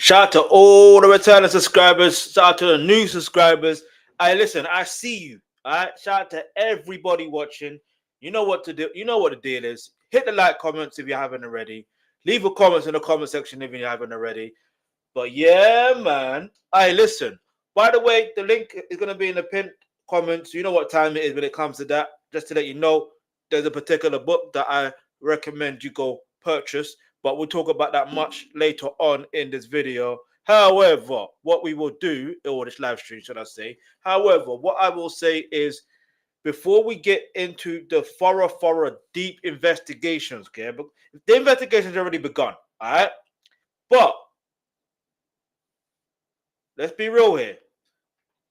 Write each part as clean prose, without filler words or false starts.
Shout out to all the returning subscribers. Shout out to the new subscribers. Listen, I see you. All right. Shout out to everybody watching. You know what to do. You know what the deal is. Hit the like comments if you haven't already. Leave a comment in the comment section if you haven't already. But yeah, man. Listen. By the way, the link is going to be in the pinned comments. You know what time it is when it comes to that. Just to let you know, there's a particular book that I recommend you go purchase. But we'll talk about that much later on in this video. However, what we will do, or this live stream, should I say. However, what I will say is, before we get into the thorough, deep investigations, okay? But the investigation's already begun, all right? But let's be real here.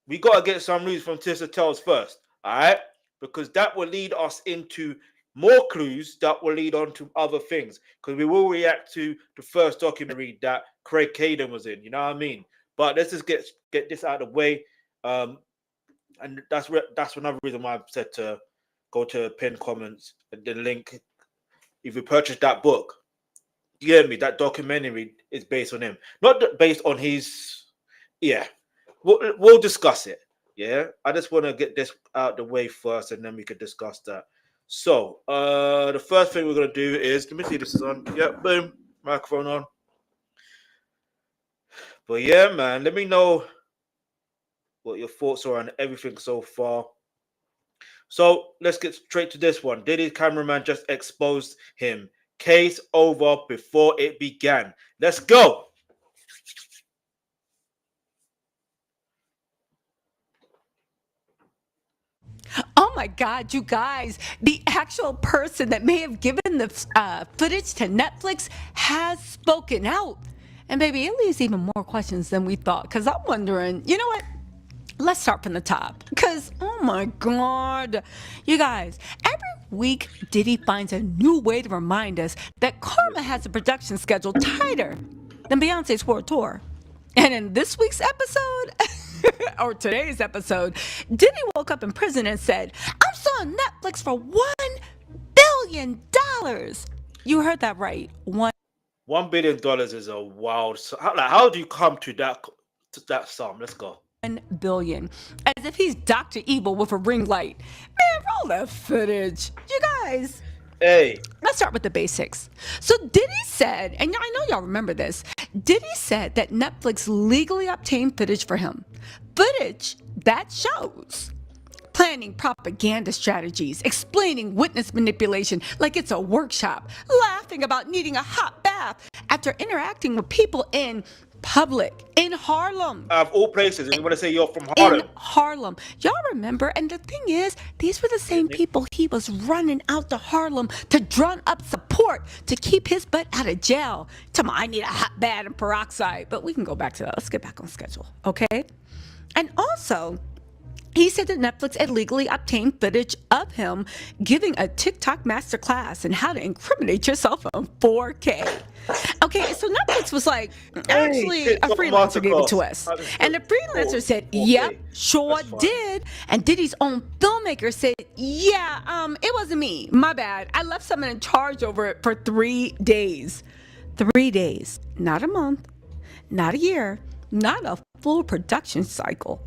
We got to get some news from Tisa Tells first, all right? Because that will lead us into more clues that will lead on to other things. Because we will react to the first documentary that Greg Kading was in, you know what I mean? But let's just get this out of the way. And that's another reason why I've said to go to pinned comments and the link. If you purchase that book, you hear me? That documentary is based on him, not based on his. Yeah, we'll discuss it. Yeah, I just want to get this out the way first, and then we could discuss that. So, the first thing we're gonna do is, let me see if this is on. Yep, boom, microphone on. But yeah, man, let me know what your thoughts are on everything so far. So let's get straight to this one. Diddy's cameraman just exposed him. Case over before it began. Let's go. Oh my God, you guys, the actual person that may have given the footage to Netflix has spoken out. And baby, it leaves even more questions than we thought, because I'm wondering, you know what? Let's start from the top, because, oh my God, you guys, every week Diddy finds a new way to remind us that Karma has a production schedule tighter than Beyonce's world tour. And in this week's episode, or today's episode, Diddy woke up in prison and said, I'm suing Netflix for $1 billion. You heard that right. $1 billion is a wild. How do you come to that sum? Let's go. $1 billion, as if he's Dr. Evil with a ring light. Man, roll that footage. You guys. Hey. Let's start with the basics. So Diddy said, and I know y'all remember this, Diddy said that Netflix legally obtained footage for him. Footage that shows planning propaganda strategies, explaining witness manipulation like it's a workshop, laughing about needing a hot bath after interacting with people in public in Harlem. Of all places, you want to say you're from Harlem. In Harlem. Y'all remember? And the thing is, these were the same people he was running out to Harlem to drum up support to keep his butt out of jail. Tell me, I need a hot bath and peroxide. But we can go back to that. Let's get back on schedule, okay? And also, he said that Netflix had legally obtained footage of him giving a TikTok masterclass on how to incriminate yourself on 4K. Okay, so Netflix was like, actually, a freelancer gave it to us. And the freelancer said, yep, sure did. And Diddy's own filmmaker said, yeah, it wasn't me. My bad. I left someone in charge over it for 3 days. 3 days. Not a month. Not a year. Not a full production cycle.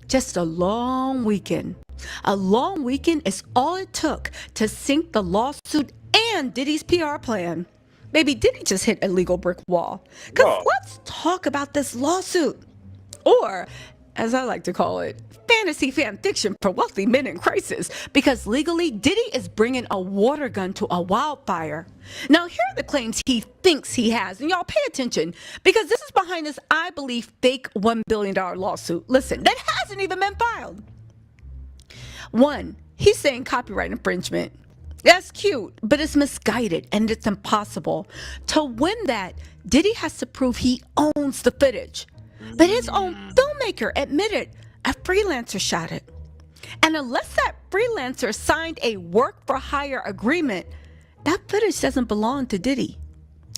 Just a long weekend. A long weekend is all it took to sink the lawsuit and Diddy's PR plan. Baby, Diddy just hit a legal brick wall. Because let's talk about this lawsuit. Or, as I like to call it, fantasy fan fiction for wealthy men in crisis. Because legally, Diddy is bringing a water gun to a wildfire. Now, here are the claims he thinks he has. And y'all pay attention, because this is behind this, I believe, fake $1 billion lawsuit. Listen, that hasn't even been filed. 1, he's saying copyright infringement. That's cute, but it's misguided and it's impossible. To win that, Diddy has to prove he owns the footage. But his own filmmaker admitted a freelancer shot it. And unless that freelancer signed a work-for-hire agreement, that footage doesn't belong to Diddy.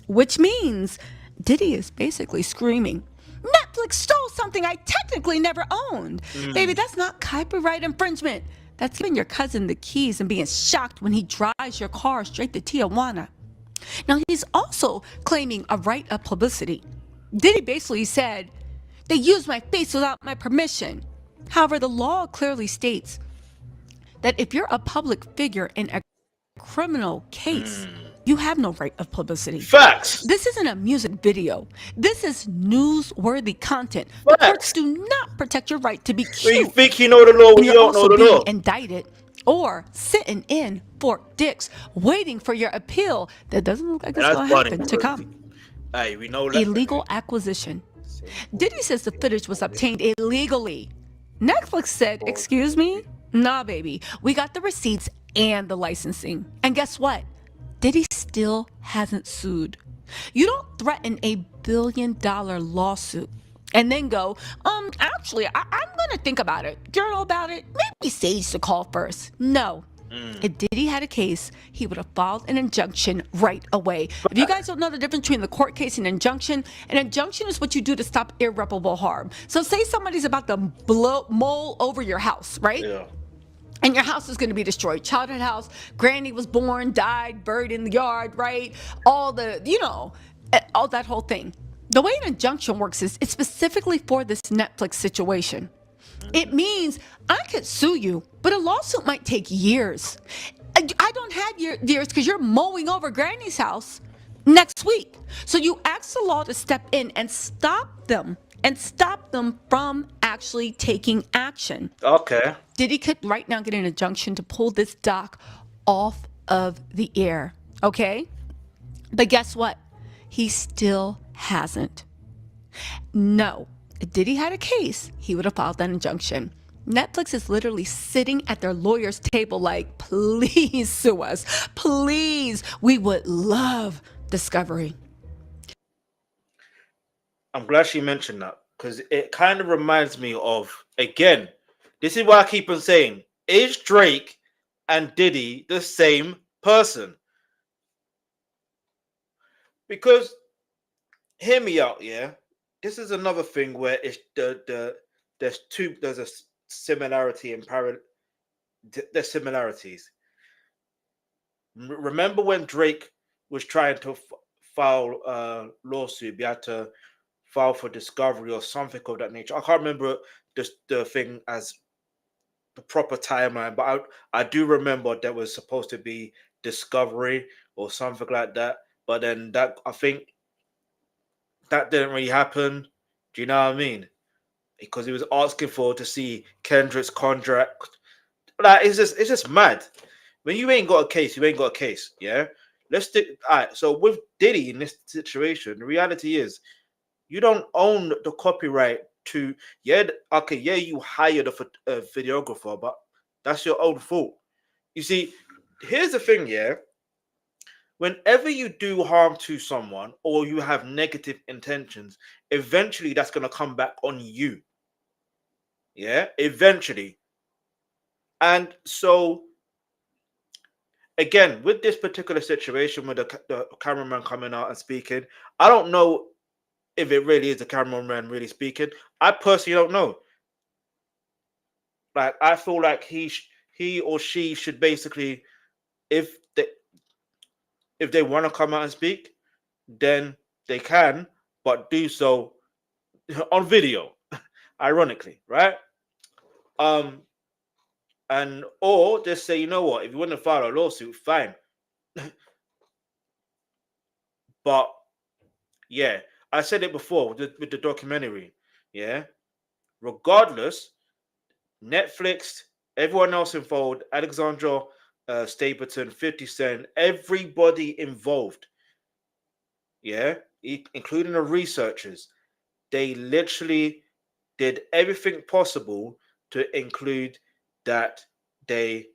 Which means Diddy is basically screaming, Netflix stole something I technically never owned. Baby, that's not copyright infringement. That's giving your cousin the keys and being shocked when he drives your car straight to Tijuana. Now, he's also claiming a right of publicity. Diddy basically said, they used my face without my permission. However, the law clearly states that if you're a public figure in a criminal case, you have no right of publicity. Facts. This isn't a music video. This is newsworthy content. The courts Facts. do not protect your right to be When you cute. think you know the law, when And you you're don't know also the being law. indicted or sitting in for dicks waiting for your appeal that doesn't look like it's That's going to funny. happen to come. Hey, we know that. Illegal acquisition. Diddy says the footage was obtained illegally. Netflix said, excuse me? Nah, baby. We got the receipts and the licensing. And guess what? Diddy still hasn't sued. You don't threaten a $1 billion lawsuit and then go, actually, I'm going to think about it, journal about it, maybe Sage to call first. No. If Diddy had a case, he would have filed an injunction right away. If you guys don't know the difference between the court case and an injunction is what you do to stop irreparable harm. So say somebody's about to mold over your house, right? Yeah. And your house is going to be destroyed. Childhood house, granny was born, died, buried in the yard, right? All the, all that whole thing. The way an injunction works is it's specifically for this Netflix situation. It means I could sue you, but a lawsuit might take years. I don't have years because you're mowing over granny's house next week. So you ask the law to step in and stop them from actually taking action. Okay. Diddy could right now get an injunction to pull this doc off of the air, okay? But guess what? He still hasn't. No. If Diddy had a case, he would have filed that injunction. Netflix is literally sitting at their lawyer's table like, please sue us. Please. We would love discovery. I'm glad she mentioned that because it kind of reminds me of, again, this is why I keep on saying, is Drake and Diddy the same person? Because, hear me out, yeah? This is another thing where it's there's a similarity in there's similarities. Remember when Drake was trying to file a lawsuit, he had to file for discovery or something of that nature. I can't remember the thing as the proper timeline, but I do remember there was supposed to be discovery or something like that. But then I think that didn't really happen. Do you know what I mean? Because he was asking to see Kendrick's contract. Like it's just mad. When you ain't got a case, you ain't got a case. Yeah. Let's stick. All right. So with Diddy in this situation, the reality is you don't own the copyright to. Yeah. Okay. Yeah. You hired a videographer, but that's your own fault. You see, here's the thing. Yeah. Whenever you do harm to someone or you have negative intentions, eventually that's going to come back on you. Yeah, eventually. And so, again, with this particular situation with the cameraman coming out and speaking, I don't know if it really is the cameraman really speaking. I personally don't know. Like, I feel like he or she should basically, if they want to come out and speak, then they can, but do so on video, ironically, right? And or just say, you know what, if you want to file a lawsuit, fine. But yeah, I said it before with the documentary. Yeah, regardless, Netflix, everyone else involved, Alexandra Stapleton, 50 Cent, everybody involved, yeah, including the researchers, they literally did everything possible to include that they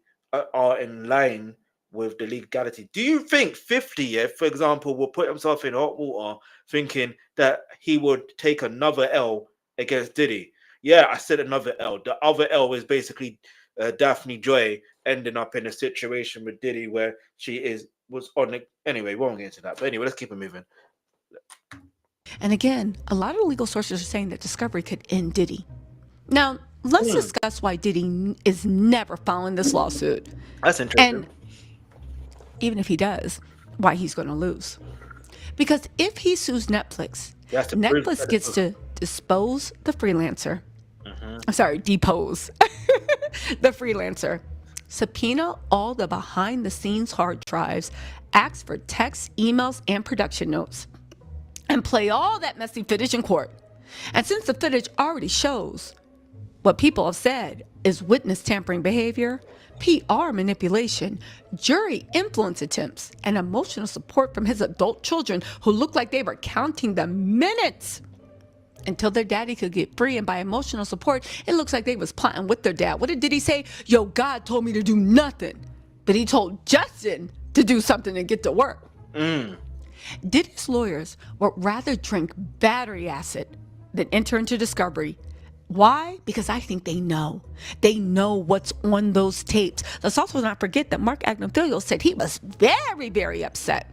are in line with the legality. Do you think 50, yeah, for example, will put himself in hot water thinking that he would take another L against Diddy? Yeah, I said another L. The other L is basically Daphne Joy ending up in a situation with Diddy where she was on it. Anyway, we won't get into that. But anyway, let's keep it moving. And again, a lot of legal sources are saying that discovery could end Diddy. Now, let's discuss why Diddy is never filing this lawsuit. That's interesting. And even if he does, why he's going to lose. Because if he sues Netflix, That's the proof. Netflix gets to depose the freelancer. Depose the freelancer. Subpoena all the behind-the-scenes hard drives, ask for texts, emails, and production notes, and play all that messy footage in court. And since the footage already shows what people have said is witness tampering behavior, PR manipulation, jury influence attempts, and emotional support from his adult children who looked like they were counting the minutes until their daddy could get free, and by emotional support, it looks like they was plotting with their dad. What did Diddy say? Yo, God told me to do nothing, but he told Justin to do something and get to work. Diddy's lawyers would rather drink battery acid than enter into discovery. Why? Because I think they know. They know what's on those tapes. Let's also not forget that Mark Agnifilo said he was very, very upset.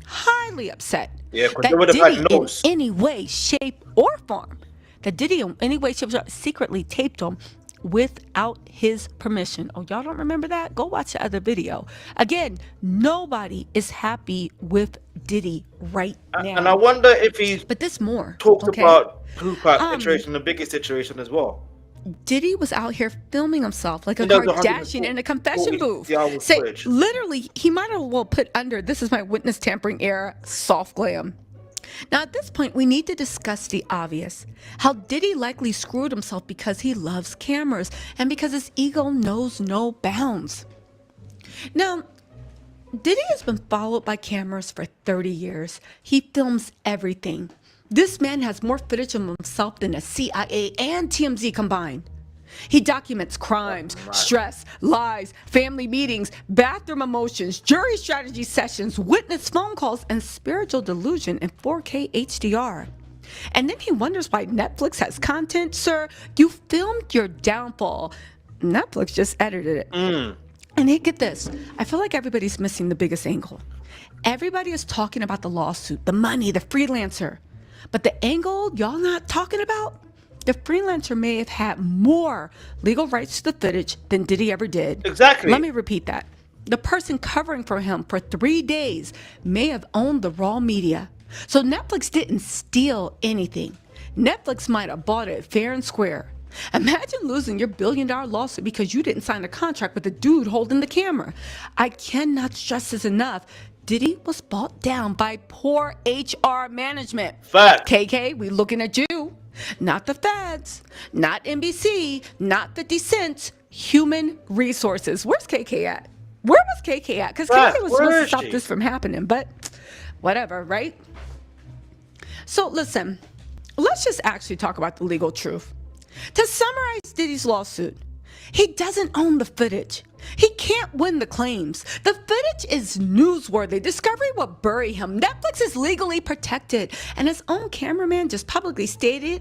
Highly upset. Yeah, because that they would have Diddy had notes. in any way, shape, or form, that Diddy in any way, shape, or form secretly taped him without his permission. Oh, y'all don't remember that? Go watch the other video. Again, nobody is happy with Diddy right now. And I wonder if he's but this more talked okay? about Tupac situation, the biggest situation as well. Diddy was out here filming himself like a He does Kardashian in a confession booth. Literally, he might as well put under, this is my witness tampering era, soft glam. Now, at this point, we need to discuss the obvious. How Diddy likely screwed himself because he loves cameras and because his ego knows no bounds. Now, Diddy has been followed by cameras for 30 years. He films everything. This man has more footage of himself than the CIA and TMZ combined. He documents crimes, stress, lies, family meetings, bathroom emotions, jury strategy sessions, witness phone calls, and spiritual delusion in 4K HDR. And then he wonders why Netflix has content. Sir, you filmed your downfall. Netflix just edited it. And hey, get this. I feel like everybody's missing the biggest angle. Everybody is talking about the lawsuit, the money, the freelancer. But the angle y'all not talking about? The freelancer may have had more legal rights to the footage than Diddy ever did. Exactly. Let me repeat that. The person covering for him for 3 days may have owned the raw media. So Netflix didn't steal anything. Netflix might have bought it fair and square. Imagine losing your $1 billion lawsuit because you didn't sign a contract with the dude holding the camera. I cannot stress this enough. Diddy was bought down by poor HR management. Fact. KK, we looking at you. Not the feds, not NBC, not 50 Cent, human resources. Where's KK at? Where was KK at? Because KK was supposed to stop this from happening, but whatever, right? So listen, let's just actually talk about the legal truth. To summarize Diddy's lawsuit, he doesn't own the footage. He can't win the claims. The footage is newsworthy. Discovery will bury him. Netflix is legally protected. And his own cameraman just publicly stated,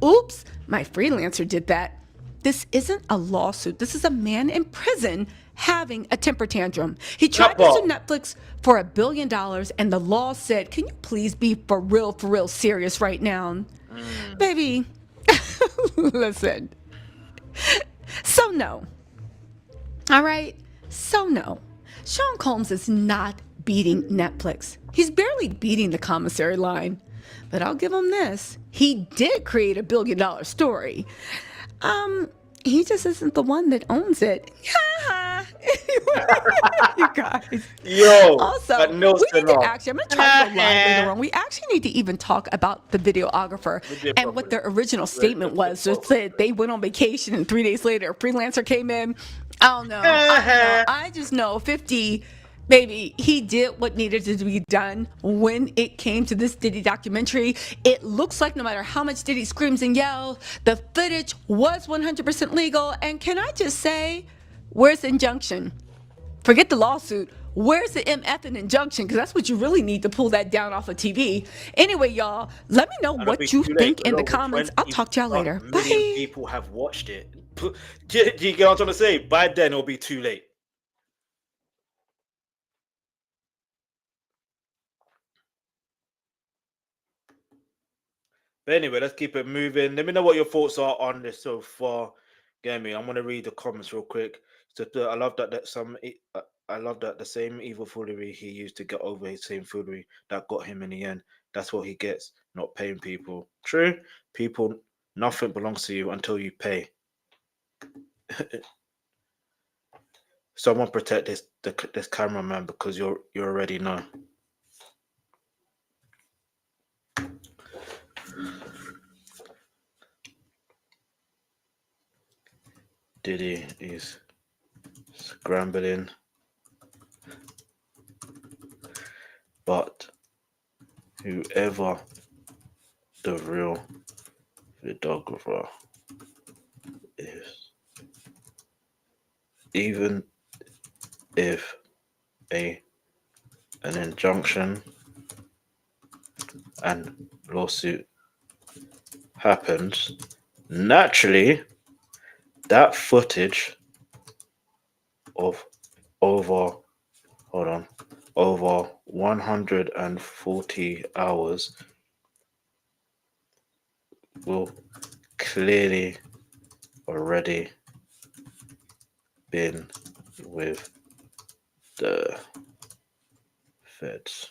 oops, my freelancer did that. This isn't a lawsuit. This is a man in prison having a temper tantrum. He tried to sue Netflix for $1 billion, and the law said, can you please be for real serious right now? Baby, listen. So no. All right? So no. Sean Combs is not beating Netflix. He's barely beating the commissary line. But I'll give him this. He did create a $1 billion story. He just isn't the one that owns it. You guys. Yo. Also, we need to actually, I'm going to try to go live later on. We actually need to even talk about the videographer and what their original statement was. So it said they went on vacation and 3 days later a freelancer came in. I don't know. I just know 50, baby, he did what needed to be done when it came to this Diddy documentary. It looks like no matter how much Diddy screams and yells, the footage was 100% legal. And can I just say, where's the injunction? Forget the lawsuit. Where's the MF and injunction? Because that's what you really need to pull that down off of TV. Anyway, y'all, let me know what you think in the comments. I'll talk to y'all later. Bye. People have watched it. Do you get what I'm trying to say? By then, it'll be too late. But anyway, let's keep it moving. Let me know what your thoughts are on this so far. Get me? I'm gonna read the comments real quick. So I love that I love that the same evil foolery he used to get over his same foolery that got him in the end. That's what he gets, not paying people. True, people, nothing belongs to you until you pay. Someone protect this cameraman because you already know. Diddy is scrambling, but whoever the real videographer is, even if an injunction and lawsuit happens, naturally that footage of over 140 hours will clearly already been with the feds.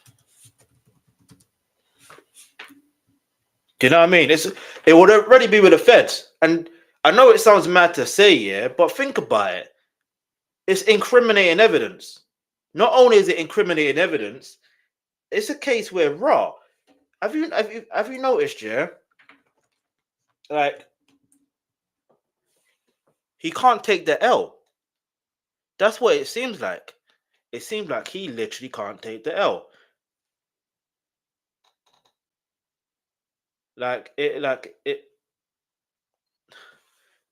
Do you know what I mean? It would already be with the feds. And I know it sounds mad to say, yeah, but think about it. It's incriminating evidence. Not only is it incriminating evidence, it's a case where have you noticed, yeah? Like, he can't take the L. That's what it seems like. It seems like he literally can't take the L.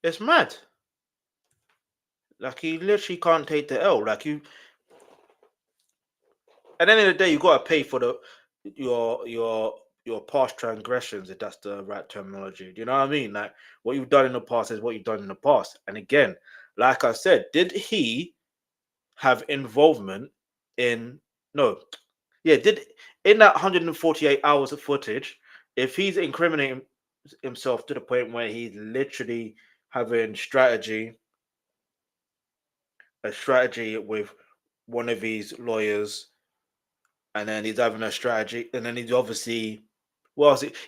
It's mad. Like, he literally can't take the L. Like, you, at the end of the day, you gotta pay for your past transgressions, if that's the right terminology. Do you know what I mean? Like, what you've done in the past is what you've done in the past. And again, like I said, did he have involvement in did in that 148 hours of footage, if he's incriminating himself to the point where he's literally having a strategy with one of his lawyers, and then he's having a strategy, and then he's obviously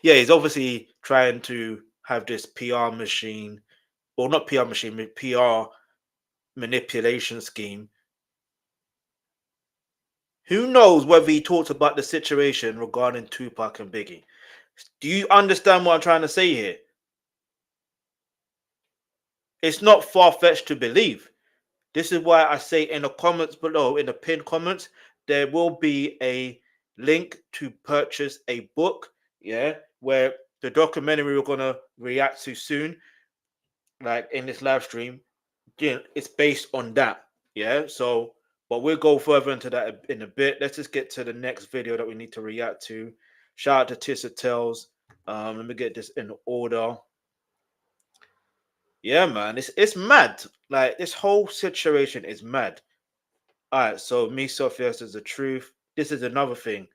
he's obviously trying to have this PR machine, or not PR machine, but PR manipulation scheme. Who knows whether he talks about the situation regarding Tupac and Biggie? Do you understand what I'm trying to say here? It's not far-fetched to believe. This is why I say in the comments below, in the pinned comments, there will be a link to purchase a book, where the documentary we're going to react to soon, like in this live stream, it's based on that, so, but we'll go further into that in a bit. Let's just get to the next video that we need to react to. Shout out to Tisa Tells. Let me get this in order. Yeah, man, it's mad. Like, this whole situation is mad. All right, so me, Sophia says the truth. This is another thing.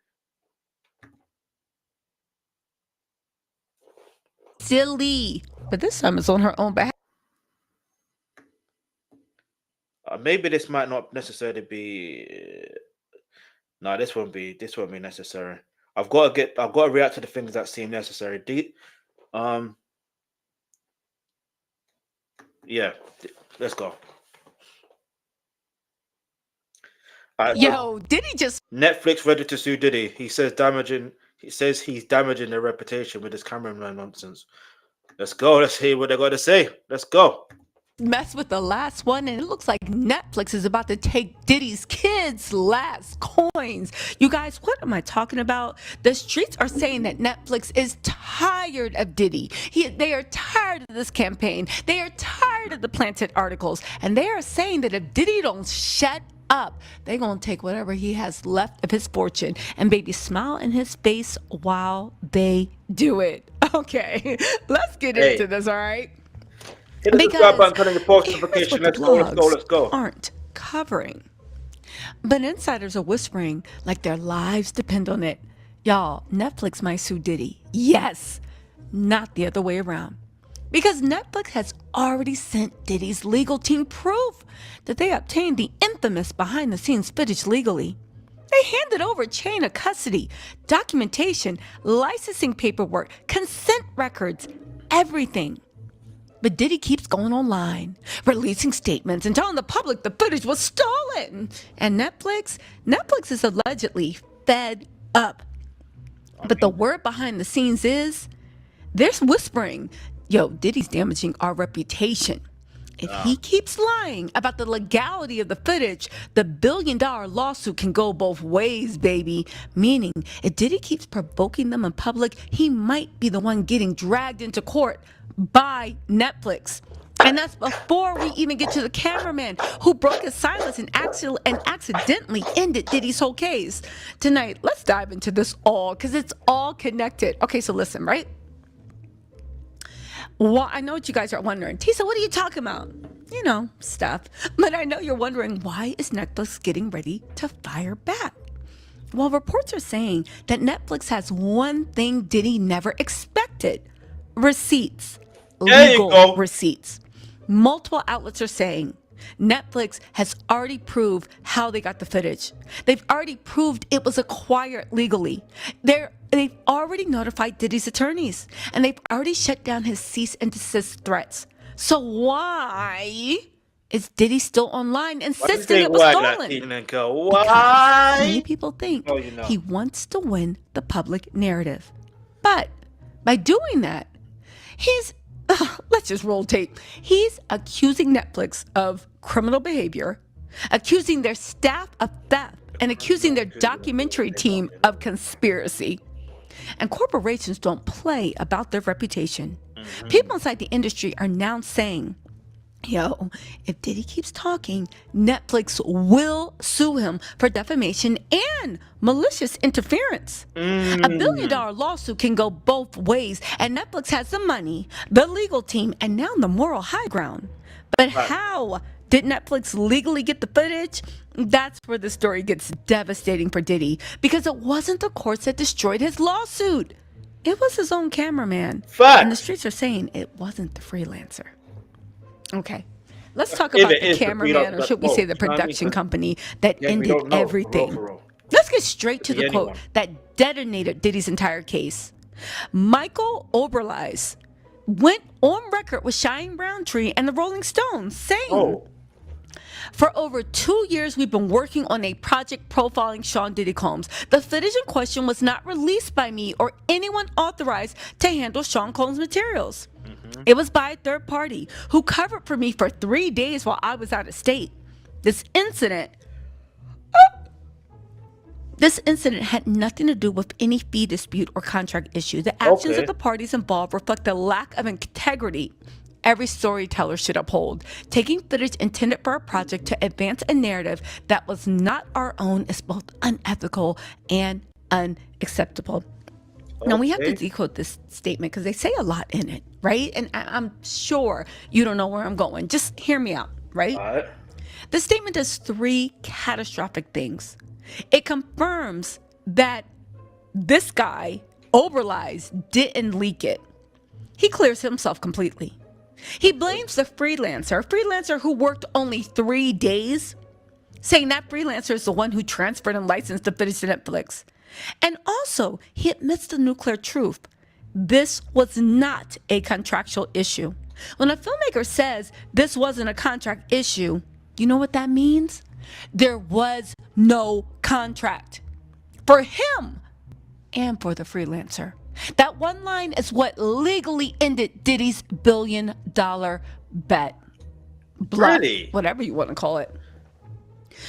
Silly, but this time it's on her own behalf. Maybe this might not necessarily be. No, this won't be necessary. I've got to react to the things that seem necessary. Yeah, let's go. Yo, Diddy just Netflix ready to sue Diddy. He says he's damaging their reputation with his cameraman nonsense. Let's go. Let's hear what they got to say. Let's go. mess with the last one, and it looks like Netflix is about to take Diddy's kids' last coins. You guys, what am I talking about? The streets are saying that Netflix is tired of Diddy. They are tired of this campaign. They are tired of the planted articles, and they are saying that if Diddy don't shut up, they're gonna take whatever he has left of his fortune and baby smile in his face while they do it. Okay, let's get into this, all right? Because let's go. Aren't covering, but insiders are whispering like their lives depend on it. Y'all, Netflix might sue Diddy. Yes, not the other way around. Because Netflix has already sent Diddy's legal team proof that they obtained the infamous behind-the-scenes footage legally. They handed over chain of custody, documentation, licensing paperwork, consent records, everything. But Diddy keeps going online, releasing statements and telling the public the footage was stolen. And Netflix is allegedly fed up. But the word behind the scenes is, there's whispering, yo, Diddy's damaging our reputation. If he keeps lying about the legality of the footage, the billion-dollar lawsuit can go both ways, baby. Meaning, if Diddy keeps provoking them in public, he might be the one getting dragged into court by Netflix. And that's before we even get to the cameraman who broke his silence and accidentally ended Diddy's whole case. Tonight, let's dive into this all, because it's all connected. Okay, so listen, right? Well, I know what you guys are wondering. Tisa, what are you talking about? You know, stuff. But I know you're wondering, why is Netflix getting ready to fire back? Well, reports are saying that Netflix has one thing Diddy never expected. Receipts. Legal receipts. Multiple outlets are saying Netflix has already proved how they got the footage. They've already proved it was acquired legally. They've already notified Diddy's attorneys, and they've already shut down his cease and desist threats. So why is Diddy still online insisting it was stolen? Why? Many people think he wants to win the public narrative. But by doing that, let's just roll tape. He's accusing Netflix of criminal behavior, accusing their staff of theft, and accusing their documentary team of conspiracy. And corporations don't play about their reputation. People inside the industry are now saying, yo, if Diddy keeps talking, Netflix will sue him for defamation and malicious interference. A billion-dollar lawsuit can go both ways, and Netflix has the money, the legal team, and now the moral high ground. But how did Netflix legally get the footage? That's where the story gets devastating for Diddy, because it wasn't the courts that destroyed his lawsuit. It was his own cameraman. And the streets are saying it wasn't the freelancer. Okay, let's talk about the cameraman, or should we say the production company that ended everything. Let's get straight to the quote that detonated Diddy's entire case. Michael Oberlies went on record with Cheyenne Roundtree and the Rolling Stones saying, for over 2 years, we've been working on a project profiling Sean Diddy Combs. The footage in question was not released by me or anyone authorized to handle Sean Combs' materials. It was by a third party who covered for me for 3 days while I was out of state. This incident had nothing to do with any fee dispute or contract issue. The actions of the parties involved reflect a lack of integrity every storyteller should uphold. Taking footage intended for a project to advance a narrative that was not our own is both unethical and unacceptable. Now, we have to decode this statement because they say a lot in it, right? And I'm sure you don't know where I'm going. Just hear me out, right? The statement does 3 catastrophic things. It confirms that this guy, Oberlies, didn't leak it. He clears himself completely. He blames the freelancer who worked only 3 days, saying that freelancer is the one who transferred and licensed the footage to Netflix. And also, he admits the nuclear truth. This was not a contractual issue. When a filmmaker says this wasn't a contract issue, you know what that means? There was no contract for him and for the freelancer. That one line is what legally ended Diddy's billion-dollar bet. Really? Whatever you want to call it.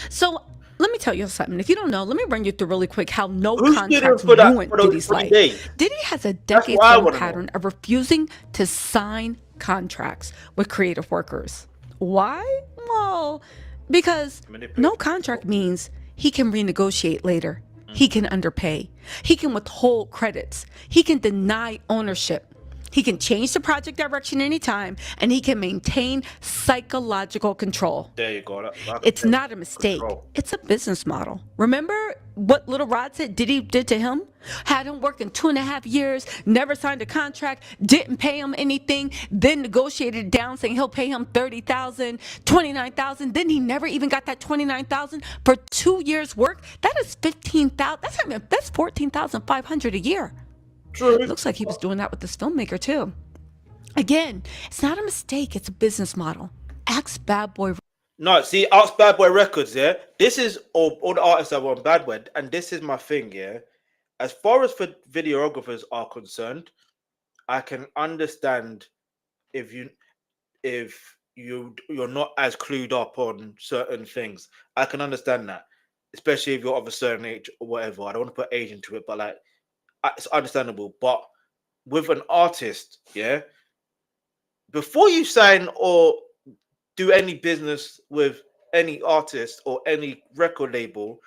So let me tell you something. If you don't know, let me run you through really quick how no contract ruined Diddy's life. Diddy has a decade-long pattern of refusing to sign contracts with creative workers. Why? Well, because no contract means he can renegotiate later. He can underpay. He can withhold credits. He can deny ownership. He can change the project direction anytime, and he can maintain psychological control. There you go. It's not a mistake. Control. It's a business model. Remember what Little Rod said Diddy did to him? Had him working 2.5 years, never signed a contract, didn't pay him anything, then negotiated it down saying he'll pay him $30,000, $29,000. Then he never even got that $29,000 for 2 years' work. That is $15,000. That's $14,500 a year. True. It looks like he was doing that with this filmmaker too. Again, it's not a mistake. It's a business model. Ask Bad Boy. No, see, ask Bad Boy Records, yeah? This is all the artists that were on Bad Boy, and this is my thing, yeah? As far as for videographers are concerned, I can understand if you're not as clued up on certain things. I can understand that, especially if you're of a certain age or whatever. I don't want to put age into it, but like, it's understandable. But with an artist, yeah, before you sign or do any business with any artist or any record label,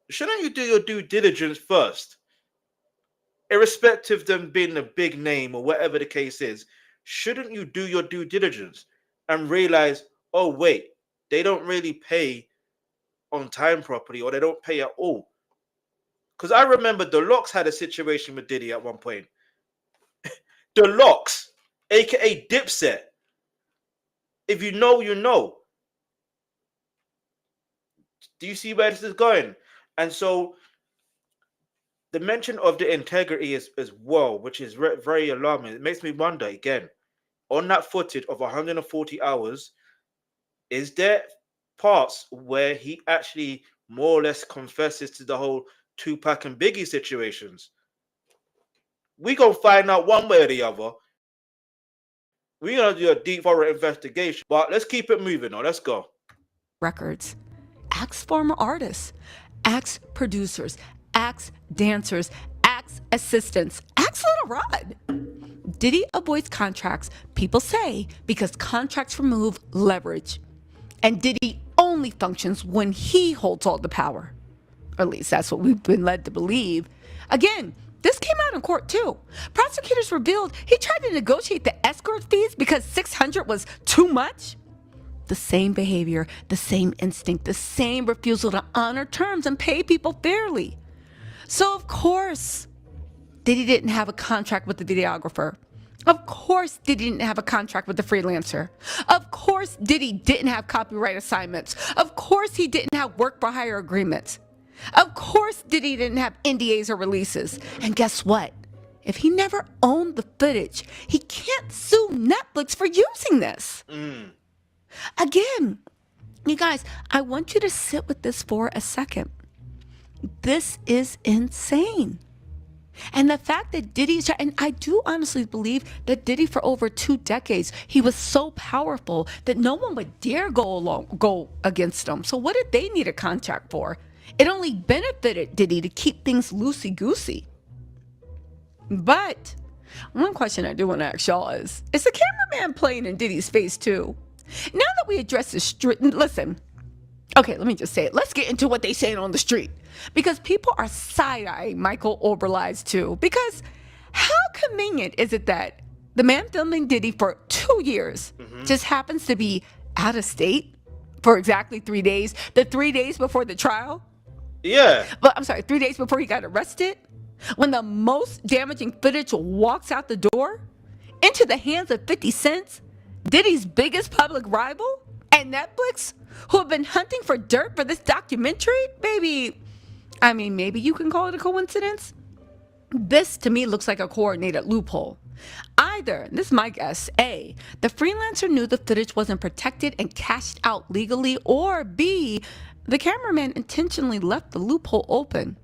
shouldn't you do your due diligence first? Irrespective of them being a big name or whatever the case is, shouldn't you do your due diligence and realize, oh wait, they don't really pay on time properly, or they don't pay at all? Because I remember the Locks had a situation with Diddy at one point. The Locks, aka Dipset. If you know, you know. Do you see where this is going? And so the mention of the integrity as well, which is very alarming. It makes me wonder again, on that footage of 140 hours, is there parts where he actually more or less confesses to the whole Tupac and Biggie situations? We gonna find out one way or the other. We're gonna do a deep thorough investigation, but let's keep it moving on. Let's go. Records. Ask former artists. Ask producers. Ask dancers. Ask assistants. Ask Little Rod. Diddy avoids contracts, people say, because contracts remove leverage. And Diddy only functions when he holds all the power. Or at least that's what we've been led to believe. Again, this came out in court too. Prosecutors revealed he tried to negotiate the escort fees because $600 was too much. The same behavior, the same instinct, the same refusal to honor terms and pay people fairly. So of course, Diddy didn't have a contract with the videographer. Of course, Diddy didn't have a contract with the freelancer. Of course, Diddy didn't have copyright assignments. Of course, he didn't have work for hire agreements. Of course, Diddy didn't have NDAs or releases. And guess what? If he never owned the footage, he can't sue Netflix for using this. Again, you guys, I want you to sit with this for a second. This is insane. And the fact that Diddy's, and I do honestly believe that Diddy for over 2 decades, he was so powerful that no one would dare go against him. So what did they need a contract for? It only benefited Diddy to keep things loosey-goosey. But one question I do want to ask y'all is the cameraman playing in Diddy's face too? Now that we address the street, listen, okay, let me just say it. Let's get into what they saying on the street. Because people are side-eyeing Michael Oberlies too. Because how convenient is it that the man filming Diddy for 2 years just happens to be out of state for exactly 3 days, the 3 days before the trial? Yeah. But I'm sorry, 3 days before he got arrested? When the most damaging footage walks out the door into the hands of 50 Cent, Diddy's biggest public rival, and Netflix, who have been hunting for dirt for this documentary? Maybe you can call it a coincidence. This, to me, looks like a coordinated loophole. Either, this is my guess, A, the freelancer knew the footage wasn't protected and cashed out legally, or B, the cameraman intentionally left the loophole open.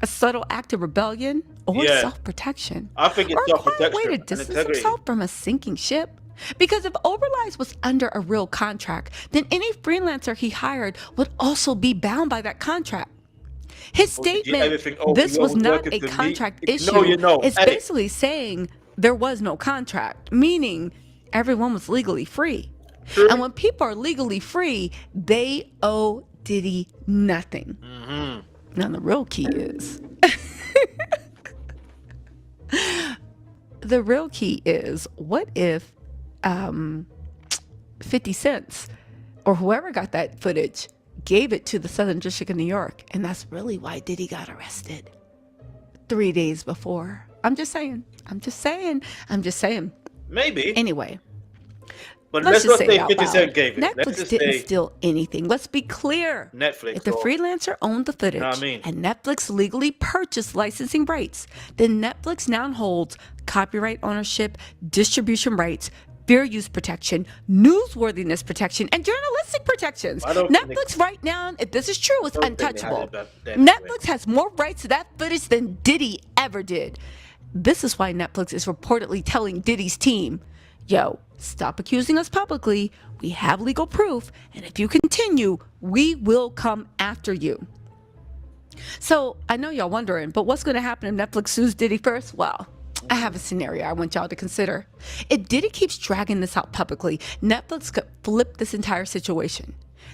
A subtle act of rebellion or self-protection. I think it's self-protection. Or a quiet way to distance himself from a sinking ship. Because if Oberlies was under a real contract, then any freelancer he hired would also be bound by that contract. His statement, this was not a contract issue, is basically saying there was no contract, meaning everyone was legally free. True. And when people are legally free, they owe Diddy nothing. Now the real key is the real key is, what if 50 Cent or whoever got that footage gave it to the Southern District of New York, and that's really why Diddy got arrested 3 days before? I'm just saying. Maybe. Anyway, But let's let's just not say it say out 50 loud. Cent gave it. Let's Netflix just didn't say steal anything. Let's be clear. Netflix. If the freelancer owned the footage and Netflix legally purchased licensing rights, then Netflix now holds copyright ownership, distribution rights, fair use protection, newsworthiness protection, and journalistic protections. Netflix right now, if this is true, is untouchable. Netflix has more rights to that footage than Diddy ever did. This is why Netflix is reportedly telling Diddy's team, yo, stop accusing us publicly. We have legal proof, and if you continue, we will come after you. So I know y'all wondering, but what's going to happen if Netflix sues Diddy first? Well, I have a scenario I want y'all to consider. If Diddy keeps dragging this out publicly, Netflix could flip this entire situation.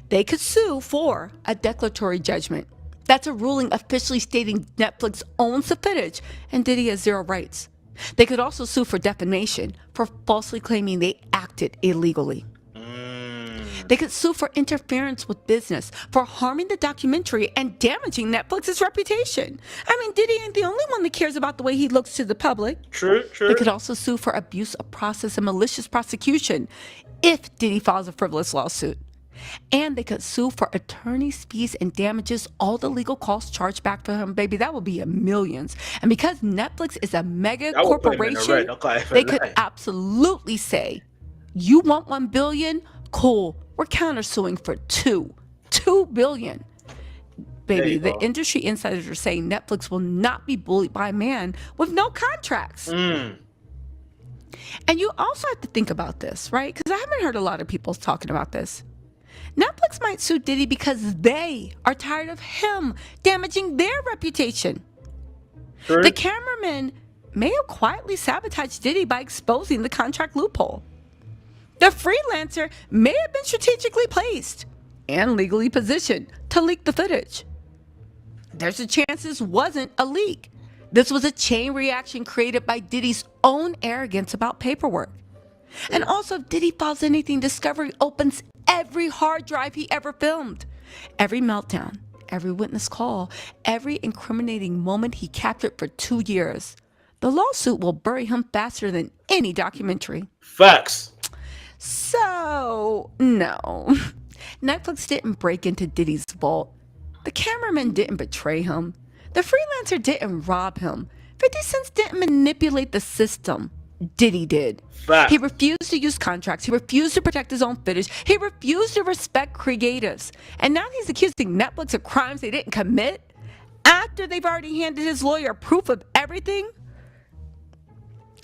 They could sue for a declaratory judgment. That's a ruling officially stating Netflix owns the footage and Diddy has zero rights. They could also sue for defamation for falsely claiming they acted illegally. They could sue for interference with business, for harming the documentary and damaging Netflix's reputation. I mean, Diddy ain't the only one that cares about the way he looks to the public. True. They could also sue for abuse of process and malicious prosecution if Diddy files a frivolous lawsuit. And they could sue for attorney's fees and damages, all the legal costs charged back for him, baby. That would be millions. And because Netflix is a mega corporation, they could absolutely say, you want $1 billion? Cool. We're countersuing for $2 billion. Baby, the industry insiders are saying Netflix will not be bullied by a man with no contracts. And you also have to think about this, right? Because I haven't heard a lot of people talking about this. Netflix might sue Diddy because they are tired of him damaging their reputation. True. The cameraman may have quietly sabotaged Diddy by exposing the contract loophole. The freelancer may have been strategically placed and legally positioned to leak the footage. There's a chance this wasn't a leak. This was a chain reaction created by Diddy's own arrogance about paperwork. And also, if Diddy files anything, Discovery opens every hard drive he ever filmed. Every meltdown, every witness call, every incriminating moment he captured for 2 years. The lawsuit will bury him faster than any documentary. Facts. So, no. Netflix didn't break into Diddy's vault. The cameraman didn't betray him. The freelancer didn't rob him. 50 Cent didn't manipulate the system. Diddy did. Fact. He refused to use contracts. He refused to protect his own footage. He refused to respect creatives. And now he's accusing Netflix of crimes they didn't commit after they've already handed his lawyer proof of everything.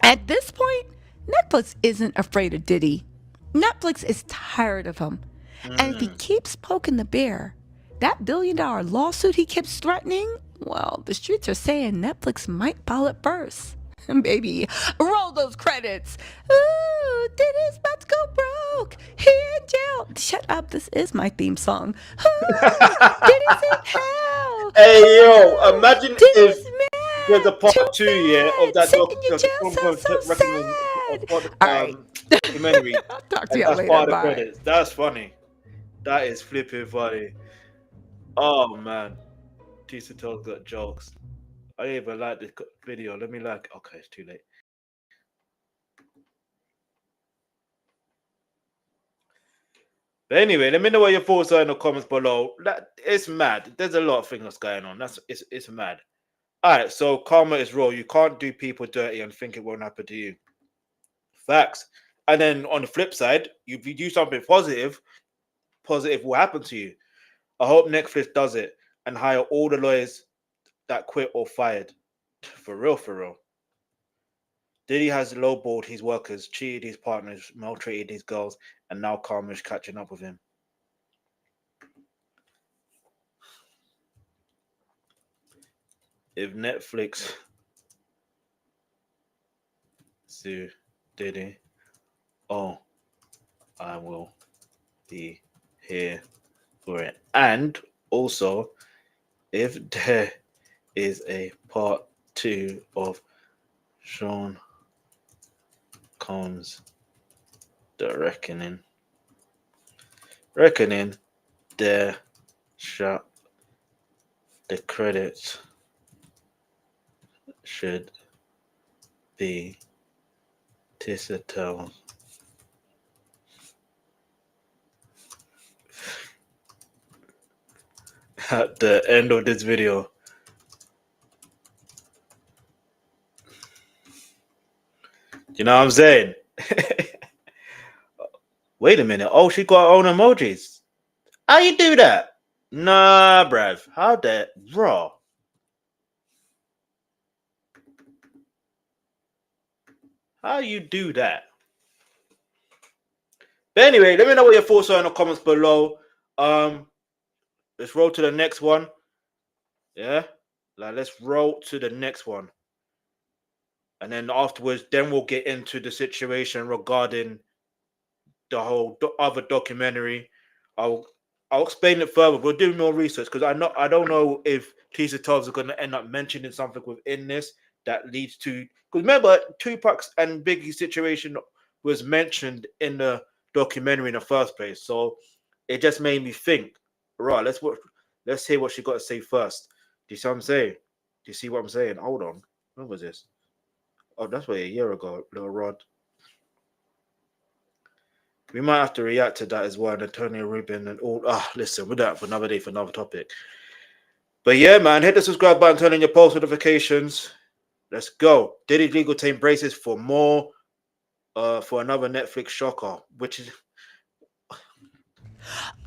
At this point, Netflix isn't afraid of Diddy. Netflix is tired of him. And if he keeps poking the bear, that $1 billion lawsuit he keeps threatening, well, the streets are saying Netflix might file it first. Baby, roll those credits. Ooh, Diddy's about to go broke. He in jail. Shut up. This is my theme song. Ooh, Diddy's in hell. Hey, yo, imagine Diddy's if there's a part 2, of that documentary. I'll talk to y'all later. Bye. That's funny. That is flipping funny. Oh, man. Tisa Tells got jokes. I didn't even like this video. Let me like. Okay, it's too late. But anyway, let me know what your thoughts are in the comments below. It's mad. There's a lot of things going on. It's mad. All right, so karma is real. You can't do people dirty and think it won't happen to you. Facts. And then on the flip side, if you do something positive will happen to you. I hope Netflix does it and hire all the lawyers that quit or fired. For real. Diddy has lowballed his workers, cheated his partners, maltreated his girls, and now karma is catching up with him. If Netflix sue Diddy, oh, I will be here for it. And also, if there is a part 2 of Sean comes the reckoning. Reckoning, there shall the credit should be Tisa Tells. At the end of this video, you know what I'm saying? Wait a minute. Oh, she got her own emojis. How you do that? Nah, bruv. How that raw? How you do that? But anyway, let me know what your thoughts are in the comments below. Let's roll to the next one. Yeah, like let's roll to the next one, and then afterwards, then we'll get into the situation regarding the whole other documentary. I'll explain it further. We'll do more research because I don't know if Tisa Tells are going to end up mentioning something within this that leads to. Because remember, Tupac's and Biggie's situation was mentioned in the documentary in the first place, so it just made me think. Right, let's hear what she got to say first. Do you see what I'm saying? Do you see what I'm saying? Hold on. When was this? Oh, that's way a year ago, little Rod. We might have to react to that as well, and Antonio Rubin and all. Listen, we'll do that for another day for another topic. But yeah, man, hit the subscribe button, turn on your post notifications. Let's go. Diddy legal team braces for more, for another Netflix shocker, which is.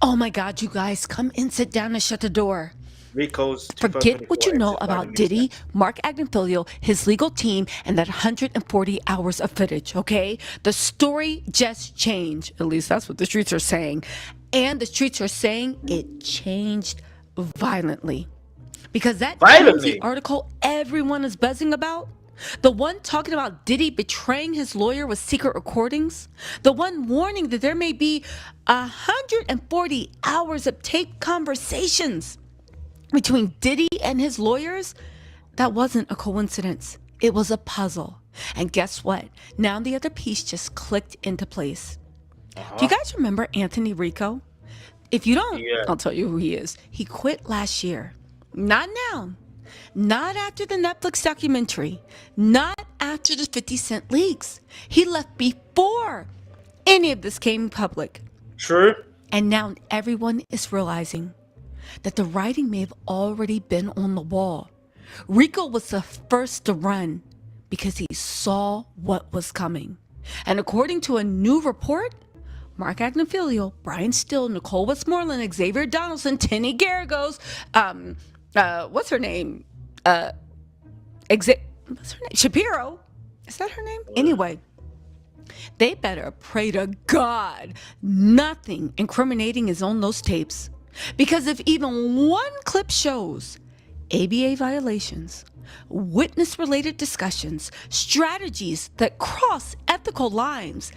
Oh my God, you guys, come in, sit down, and shut the door. Rico's Forget what you know about Diddy, Mark Agnifilio, his legal team, and that 140 hours of footage, okay? The story just changed. At least that's what the streets are saying. And the streets are saying it changed violently. Because that TMZ article everyone is buzzing about, the one talking about Diddy betraying his lawyer with secret recordings, the one warning that there may be 140 hours of taped conversations between Diddy and his lawyers, that wasn't a coincidence. It was a puzzle. And guess what? Now the other piece just clicked into place. Do you guys remember Anthony Rico? If you don't, I'll tell you who he is. He quit last year. Not now. Not after the Netflix documentary. Not after the 50 Cent leaks. He left before any of this came public. True. And now everyone is realizing that the writing may have already been on the wall. Rico was the first to run because he saw what was coming. And according to a new report, Mark Agnifilio, Brian Still, Nicole Westmoreland, Xavier Donaldson, Tinny Garagos, what's her name? What's her name? Shapiro. Is that her name? Anyway, they better pray to God nothing incriminating is on those tapes. Because if even one clip shows ABA violations, witness-related discussions, strategies that cross ethical lines,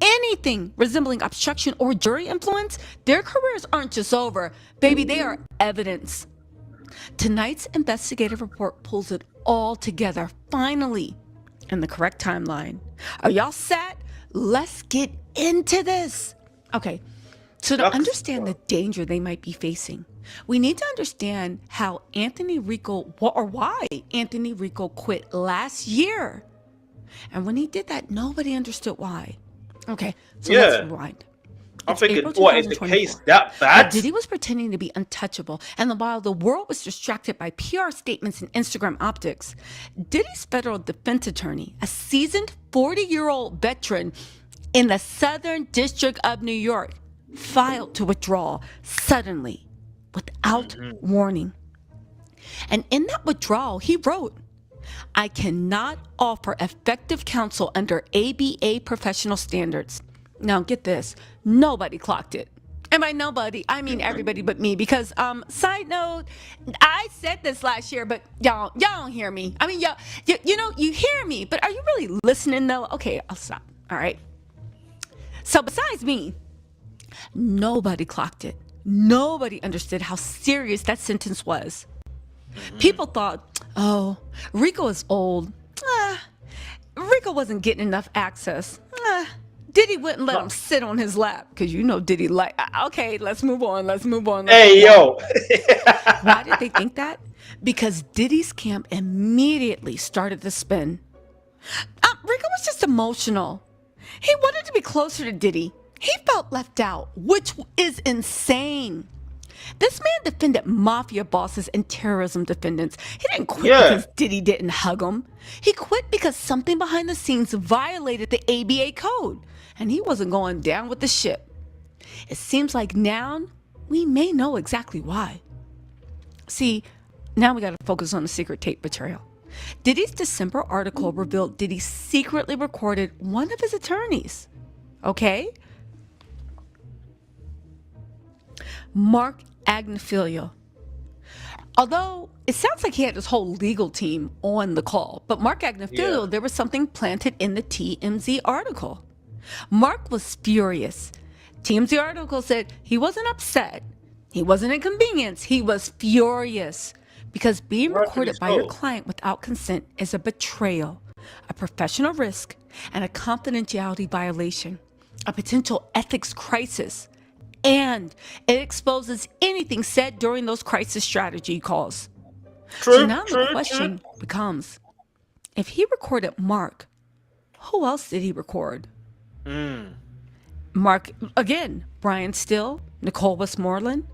anything resembling obstruction or jury influence, their careers aren't just over. Baby, they are evidence. Tonight's investigative report pulls it all together, finally, in the correct timeline. Are y'all set? Let's get into this. Okay. So to understand the danger they might be facing, we need to understand how Anthony Rico, or why Anthony Rico quit last year. And when he did that, nobody understood why. Okay, so let's rewind. I'm thinking, what is the case that bad? Diddy was pretending to be untouchable, and while the world was distracted by PR statements and Instagram optics, Diddy's federal defense attorney, a seasoned 40-year-old veteran in the Southern District of New York, filed to withdraw suddenly, without warning. And in that withdrawal, he wrote, "I cannot offer effective counsel under ABA professional standards." Now get this, nobody clocked it. And by nobody, I mean everybody but me, because side note, I said this last year, but y'all don't hear me. I mean, you know, you hear me, but are you really listening though? Okay, I'll stop. All right. So besides me, nobody clocked it. Nobody understood how serious that sentence was. People thought, oh, Rico is old. Rico wasn't getting enough access. Diddy wouldn't let No. him sit on his lap because you know Diddy like. Okay, let's move on. Let's move on. Hey, yo. Why did they think that? Because Diddy's camp immediately started to spin. Rico was just emotional. He wanted to be closer to Diddy. He felt left out, which is insane. This man defended mafia bosses and terrorism defendants. He didn't quit because Diddy didn't hug him. He quit because something behind the scenes violated the ABA code, and he wasn't going down with the ship. It seems like now we may know exactly why. See, now we got to focus on the secret tape betrayal. Diddy's December article revealed Diddy secretly recorded one of his attorneys. Okay? Mark Agnifilo. Although it sounds like he had his whole legal team on the call, but Mark Agnifilo, there was something planted in the TMZ article. Mark was furious. TMZ article said he wasn't upset. He wasn't inconvenienced. He was furious because being recorded by your client without consent is a betrayal, a professional risk, and a confidentiality violation, a potential ethics crisis. And it exposes anything said during those crisis strategy calls. So now the question becomes, if he recorded Mark, who else did he record? Mark, again, Brian Still, Nicole Westmoreland,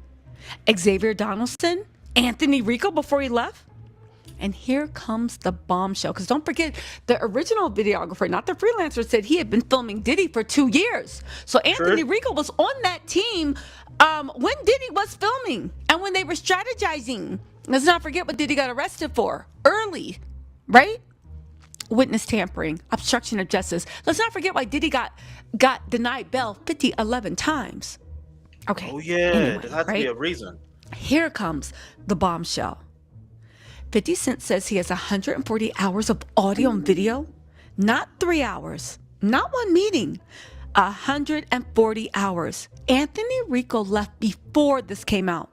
Xavier Donaldson, Anthony Rico before he left. And here comes the bombshell. Because don't forget, the original videographer, not the freelancer, said he had been filming Diddy for 2 years. So Anthony Rico was on that team when Diddy was filming and when they were strategizing. Let's not forget what Diddy got arrested for early, right? Witness tampering, obstruction of justice. Let's not forget why Diddy got denied bail 11 times. Okay. Oh, yeah. Anyway, there had to be a reason. Here comes the bombshell. 50 Cent says he has 140 hours of audio and video, not 3 hours, not one meeting, 140 hours. Anthony Rico left before this came out.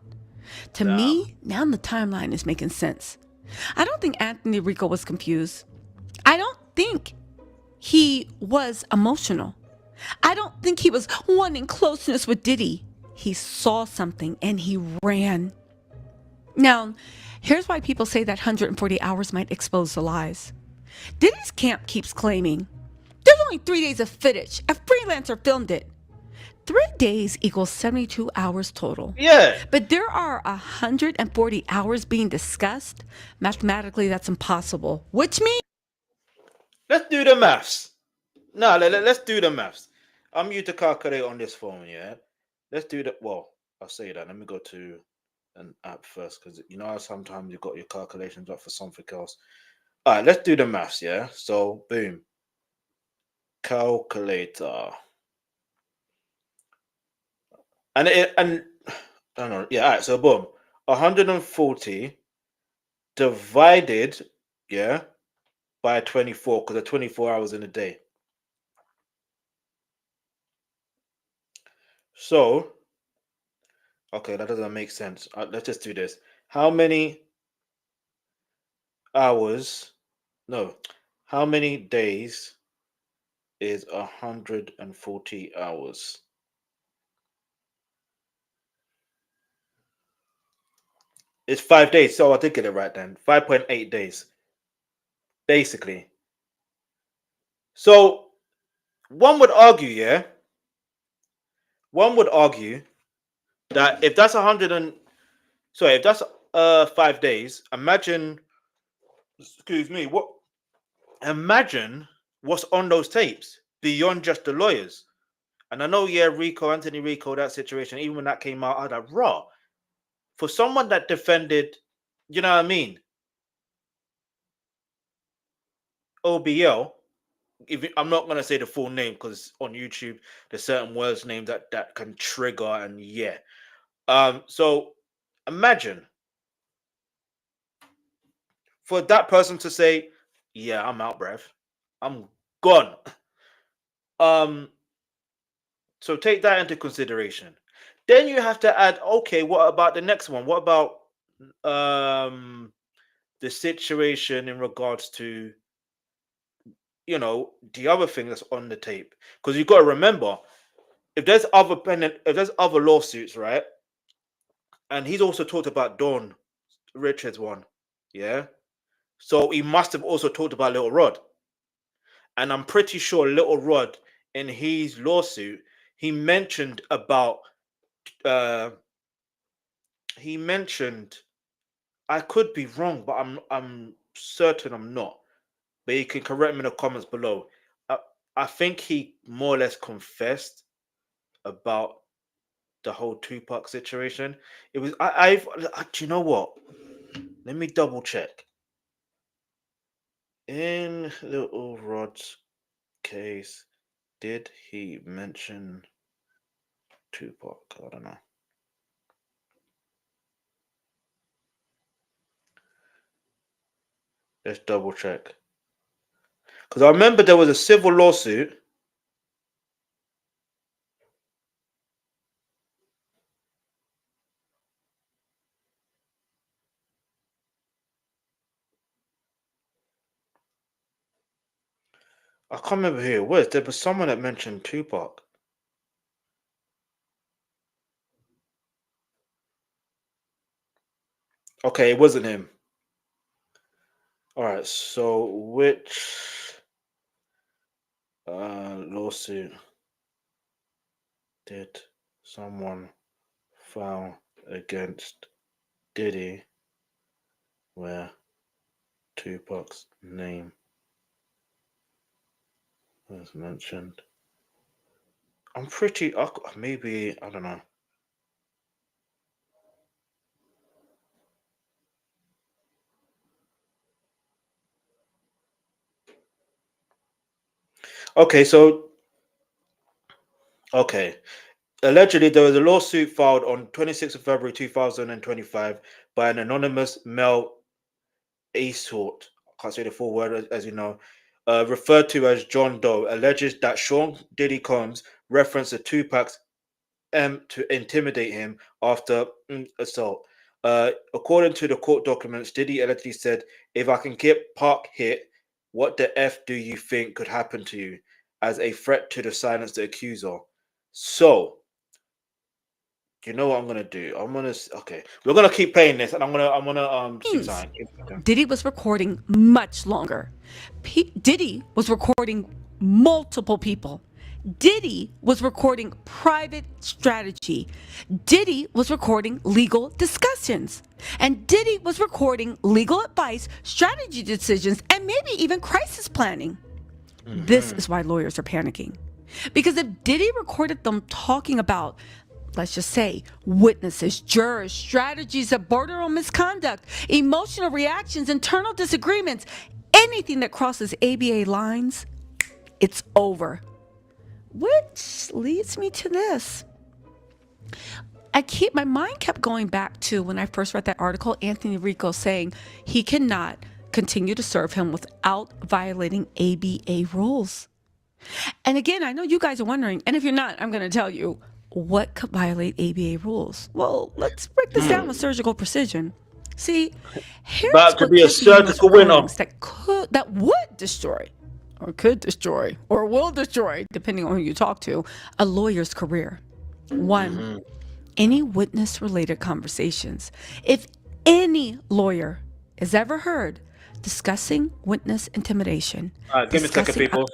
To me, now the timeline is making sense. I don't think Anthony Rico was confused. I don't think he was emotional. I don't think he was wanting closeness with Diddy. He saw something and he ran. Now, here's why people say that 140 hours might expose the lies. Diddy's camp keeps claiming there's only 3 days of footage. A freelancer filmed it. 3 days equals 72 hours total. Yeah. But there are 140 hours being discussed. Mathematically, that's impossible. Which means... Let's do the maths. No, let's do the maths. I'm you to calculate on this phone, yeah? Let's do that. Well, I'll say that. Let me go to an app first, because you know how sometimes you've got your calculations up for something else. All right, let's do the maths, yeah? So, boom. Calculator. And I don't know. Yeah, all right, so boom. 140 divided, yeah, by 24, because there are 24 hours in a day. So, okay, that doesn't make sense. Let's just do this. How many hours? No, how many days is 140 hours? It's 5 days. So I did get it right then. 5.8 days, basically. So one would argue, yeah. One would argue that if that's 5 days, imagine what's on those tapes beyond just the lawyers. And I know, yeah, Anthony Rico, that situation, even when that came out, I was like, raw. For someone that defended, you know what I mean, OBL, I'm not going to say the full name because on YouTube, there's certain words named that can trigger, and yeah. So imagine for that person to say, yeah, I'm out, bruv. I'm gone. So take that into consideration. Then you have to add, okay, what about the next one? What about the situation in regards to you know, the other thing that's on the tape, because you've got to remember, if there's other lawsuits, right? And he's also talked about Dawn Richards one, yeah. So he must have also talked about Little Rod, and I'm pretty sure Little Rod in his lawsuit he mentioned about uh he mentioned, I could be wrong, but I'm certain I'm not. But you can correct me in the comments below. I, I think he more or less confessed about the whole Tupac situation. It was do you know what? Let me double check. In Little Rod's case, did he mention Tupac? I don't know. Let's double check. Because I remember there was a civil lawsuit. I can't remember who it was. There was someone that mentioned Tupac. Okay, it wasn't him. All right, so which lawsuit did someone file against Diddy where Tupac's name was mentioned? I'm pretty, maybe, I don't know. Okay, so, okay. Allegedly, there was a lawsuit filed on 26th of February 2025 by an anonymous male assault. I can't say the full word, as you know, referred to as John Doe, alleges that Sean Diddy Combs referenced the Tupac's to intimidate him after assault. According to the court documents, Diddy allegedly said, "If I can get Park hit, what the F do you think could happen to you?" as a threat to silence the accuser. So, you know what I'm gonna do? Okay. We're gonna keep playing this, and I'm gonna see something. Diddy was recording much longer. Diddy was recording multiple people. Diddy was recording private strategy. Diddy was recording legal discussions. And Diddy was recording legal advice, strategy decisions, and maybe even crisis planning. This is why lawyers are panicking. Because if Diddy recorded them talking about, let's just say, witnesses, jurors, strategies that border on misconduct, emotional reactions, internal disagreements, anything that crosses ABA lines, it's over. Which leads me to this. My mind kept going back to when I first read that article, Anthony Rico saying he cannot continue to serve him without violating ABA rules. And again, I know you guys are wondering, and if you're not, I'm going to tell you what could violate ABA rules. Well, let's break this down with surgical precision. See, here's About to what be a could be in those surgical winner. recordings that would destroy, or could destroy, or will destroy, depending on who you talk to, a lawyer's career. One, any witness-related conversations. If any lawyer is ever heard discussing witness intimidation, All right, give me a second, people.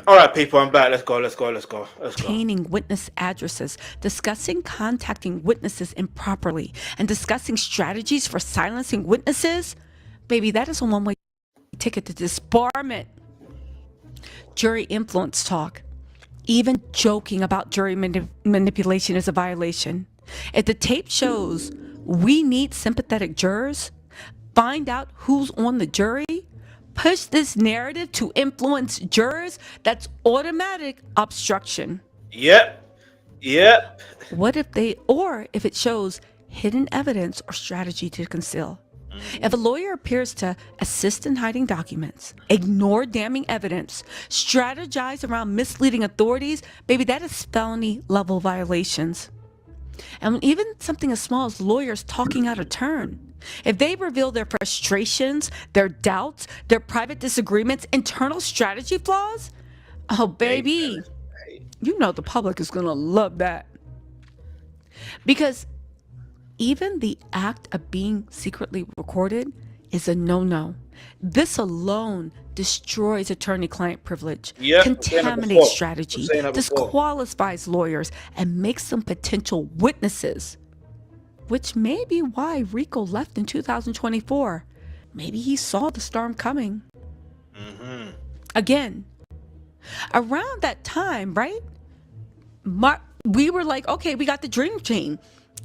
All right, people, I'm back. Let's go. Obtaining witness addresses, discussing contacting witnesses improperly, and discussing strategies for silencing witnesses. Baby, that is a one-way ticket to disbarment. Jury influence talk. Even joking about jury manipulation is a violation. If the tape shows we need sympathetic jurors, find out who's on the jury, push this narrative to influence jurors, that's automatic obstruction. Yep. What if if it shows hidden evidence or strategy to conceal? If a lawyer appears to assist in hiding documents, ignore damning evidence, strategize around misleading authorities, baby, that is felony level violations. And even something as small as lawyers talking out of turn. If they reveal their frustrations, their doubts, their private disagreements, internal strategy flaws, oh, baby, you know the public is going to love that. Because even the act of being secretly recorded is a no-no. This alone destroys attorney-client privilege, contaminates strategy, disqualifies lawyers, and makes them potential witnesses. Which may be why Rico left in 2024. Maybe he saw the storm coming. Again, around that time, right? We were like, okay, we got the dream team.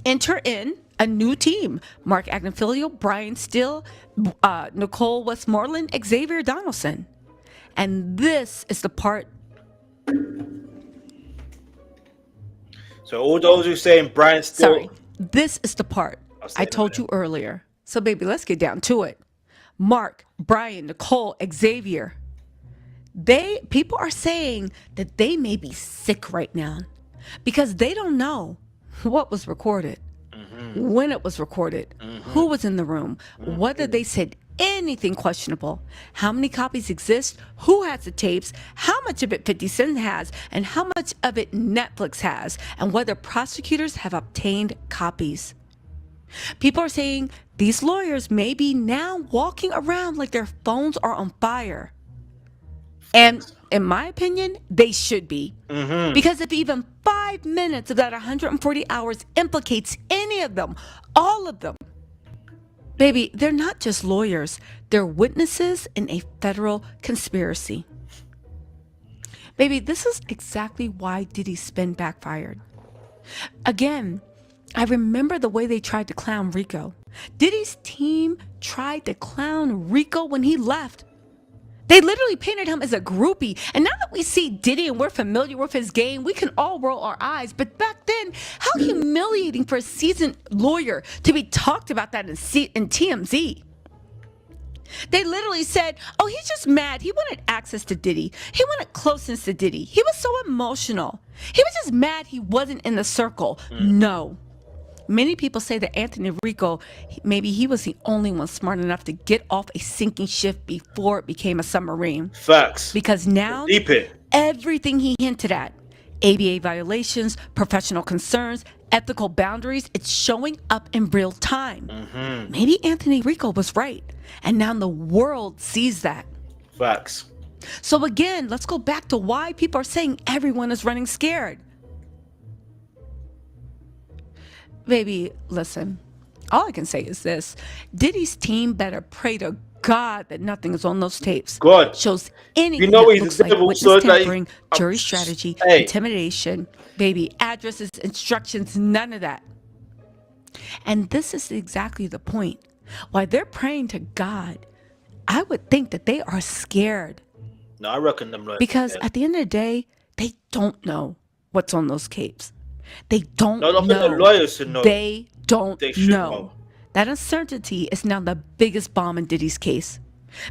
Enter in a new team. Mark Agnifilio, Brian Steele, Nicole Westmoreland, Xavier Donaldson. And this is the part. So all those who saying Brian Steele. Sorry. This is the part I told you earlier. So, baby, let's get down to it. Mark, Brian, Nicole, Xavier. People are saying that they may be sick right now because they don't know what was recorded, when it was recorded, who was in the room, whether they said anything questionable, how many copies exist, who has the tapes, how much of it 50 Cent has, and how much of it Netflix has, and whether prosecutors have obtained copies. People are saying these lawyers may be now walking around like their phones are on fire. And in my opinion, they should be. Because if even 5 minutes of that 140 hours implicates any of them, all of them, baby, they're not just lawyers. They're witnesses in a federal conspiracy. Baby, this is exactly why Diddy's spin backfired. Again, I remember the way they tried to clown Rico. Diddy's team tried to clown Rico when he left. They literally painted him as a groupie. And now that we see Diddy and we're familiar with his game, we can all roll our eyes. But back then, how humiliating for a seasoned lawyer to be talked about that in TMZ. They literally said, oh, he's just mad. He wanted access to Diddy. He wanted closeness to Diddy. He was so emotional. He was just mad he wasn't in the circle. No. Many people say that Anthony Rico, maybe he was the only one smart enough to get off a sinking ship before it became a submarine. Facts. Because now, everything he hinted at, ABA violations, professional concerns, ethical boundaries, it's showing up in real time. Maybe Anthony Rico was right. And now the world sees that. Facts. So again, let's go back to why people are saying everyone is running scared. Baby, listen, all I can say is this. Diddy's team better pray to God that nothing is on those tapes. God shows anything that looks like witness tampering, jury strategy, intimidation, baby, addresses, instructions, none of that. And this is exactly the point. Why they're praying to God, I would think that they are scared. No, I reckon them. Because at the end of the day, they don't know what's on those tapes. They don't know. The lawyers should know. They don't know. That uncertainty is now the biggest bomb in Diddy's case.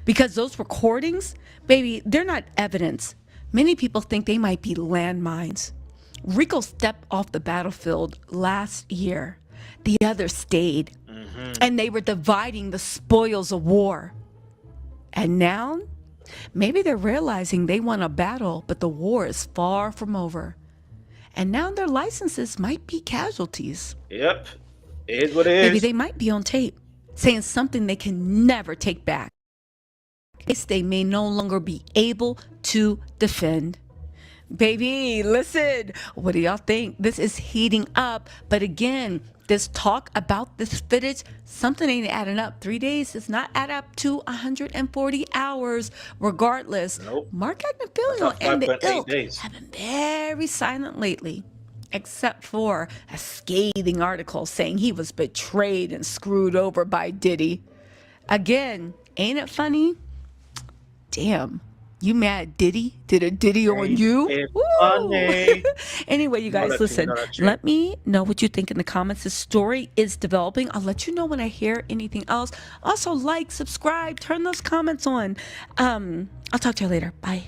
Because those recordings, baby, they're not evidence. Many people think they might be landmines. Rico stepped off the battlefield last year. The others stayed. And they were dividing the spoils of war. And now, maybe they're realizing they won a battle, but the war is far from over. And now their licenses might be casualties. Yep. It is what it is. Maybe they might be on tape saying something they can never take back. case they may no longer be able to defend. Baby, listen, what do y'all think? This is heating up. But again, this talk about this footage, something ain't adding up. 3 days does not add up to 140 hours. Regardless, Nope. Mark That's Agnifilo like and the 5.8 ilk days. have been very silent lately, except for a scathing article saying he was betrayed and screwed over by Diddy. Again, ain't it funny? Damn. You mad Diddy? Did a Diddy on Ain't you? it Woo! funny? Anyway, you guys, listen, Not actually. let me know what you think in the comments. The story is developing. I'll let you know when I hear anything else. Also, like, subscribe, turn those comments on. I'll talk to you later. Bye.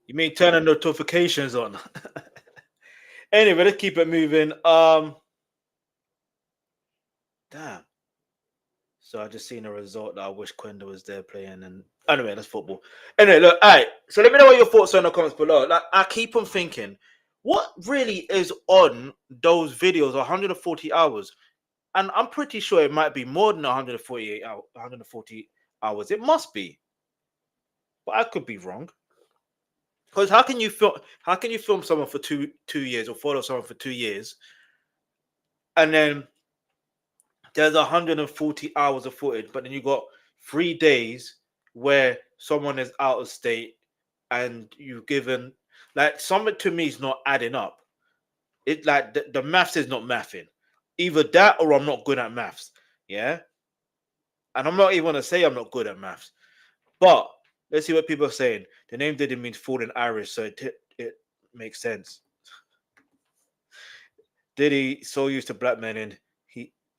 You mean turn the notifications on? Anyway, let's keep it moving. Damn. So I just seen a result that I wish Quenda was there playing. And anyway, that's football. Anyway, look, all right. So let me know what your thoughts are in the comments below. Like, I keep on thinking, what really is on those videos? 140 hours, and I'm pretty sure it might be more than 148 hours. 140 hours. It must be, but I could be wrong. Because how can you film? How can you film someone for two years or follow someone for 2 years, and then there's 140 hours of footage, but then you got 3 days where someone is out of state, and you've given like something to me is not adding up. It like the maths is not mathing. Either that or I'm not good at maths. Yeah, and I'm not even gonna say I'm not good at maths, but let's see what people are saying. The name didn't mean fool in Irish, so it makes sense. Diddy so used to blackmailing,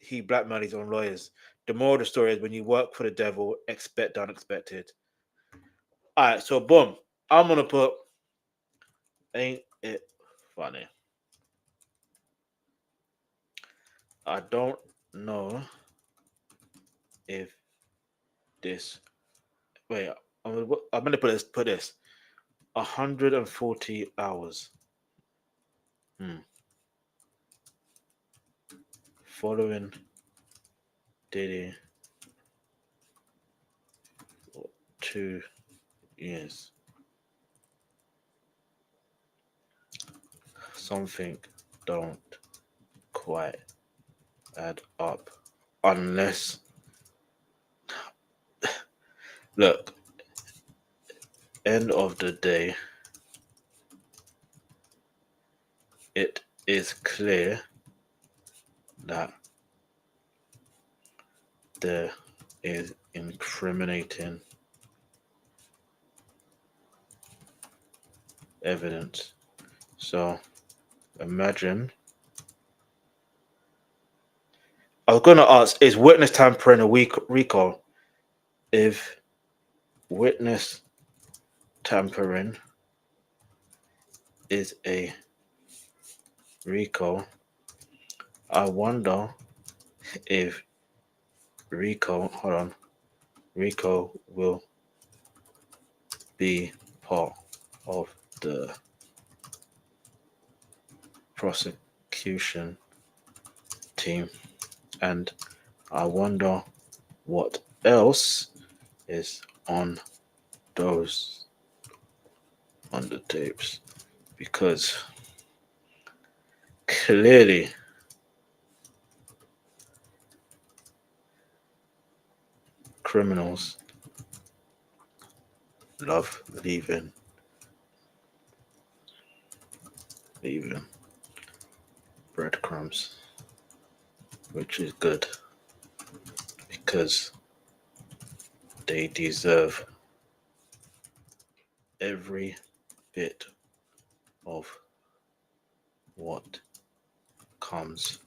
he blackmailed his own lawyers. The moral of the story is when you work for the devil, expect the unexpected. All right, so boom, I'm gonna put ain't it funny? I don't know if this. Wait, I'm gonna put this. 140 hours. Following Diddy 2 years. Something don't quite add up unless look, end of the day, it is clear that there is incriminating evidence. So imagine, I was going to ask, is witness tampering a recall? If witness tampering is a recall, I wonder if recall will be part of the prosecution team, and I wonder what else is on the tapes, because clearly criminals love leaving breadcrumbs, which is good because they deserve every bit of what comes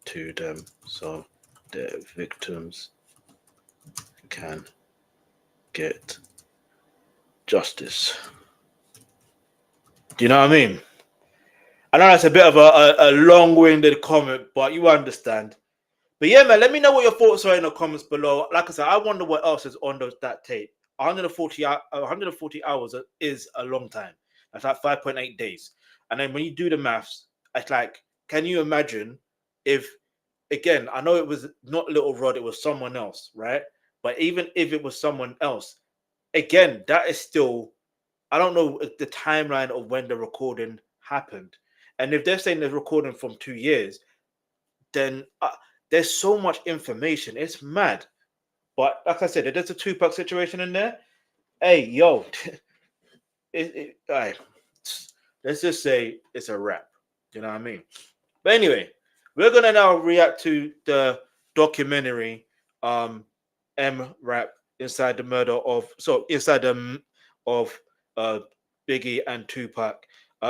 to them so their victims can get justice. Do you know what I mean? I know that's a bit of a long-winded comment, but you understand. But yeah, man, let me know what your thoughts are in the comments below. Like I said, I wonder what else is on that tape. 140 hours is a long time. That's like 5.8 days. And then when you do the maths, it's like, can you imagine if, again, I know it was not Little Rod, it was someone else, right? But even if it was someone else, again, that is still, I don't know the timeline of when the recording happened. And if they're saying they're recording from 2 years, then there's so much information. It's mad. But like I said, there's a Tupac situation in there. Hey, yo, all right, let's just say it's a wrap. You know what I mean? But anyway, we're gonna now react to the documentary M Rap inside the murder of of uh Biggie and Tupac,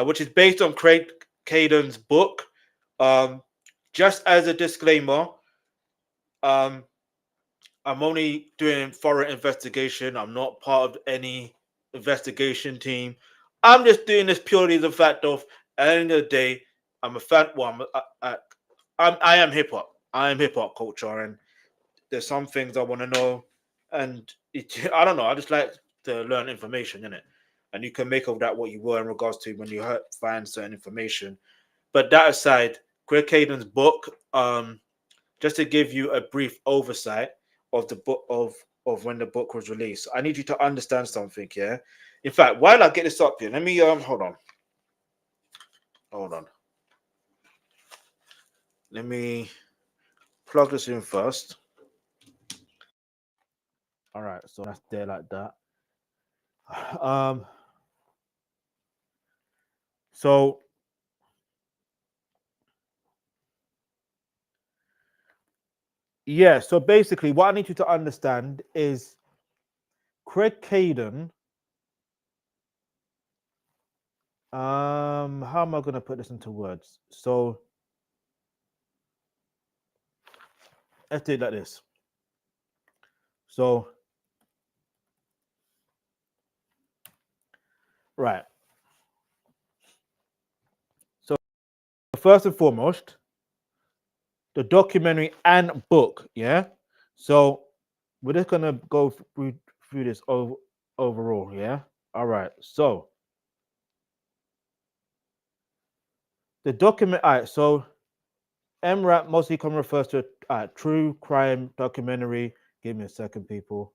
which is based on Craig Kading's book. Just as a disclaimer, um I'm only doing foreign investigation. I'm not part of any investigation team. I'm just doing this purely the fact of at the end of the day, I'm a fan. Well, I am hip hop. I am hip hop culture, and there's some things I want to know, and I don't know. I just like to learn information in it, and you can make of that what you will in regards to when you find certain information. But that aside, Greg Kading's book, just to give you a brief oversight of the book of when the book was released. I need you to understand something here. In fact, while I get this up here, let me hold on. Let me plug this in first. All right, so that's there like that. So yeah, so basically what I need you to understand is Craig Kading. How am I going to put this into words? So let's do it like this. So right. So first and foremost, the documentary and book, yeah. So we're just gonna go through this overall, yeah. All right. So the document. All right. So MRAP mostly commonly refers to true crime documentary. Give me a second, people.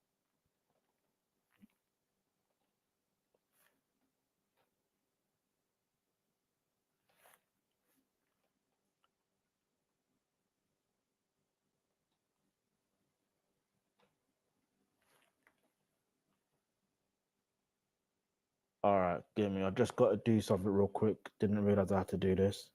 All right, give me. I just got to do something real quick. Didn't realize I had to do this.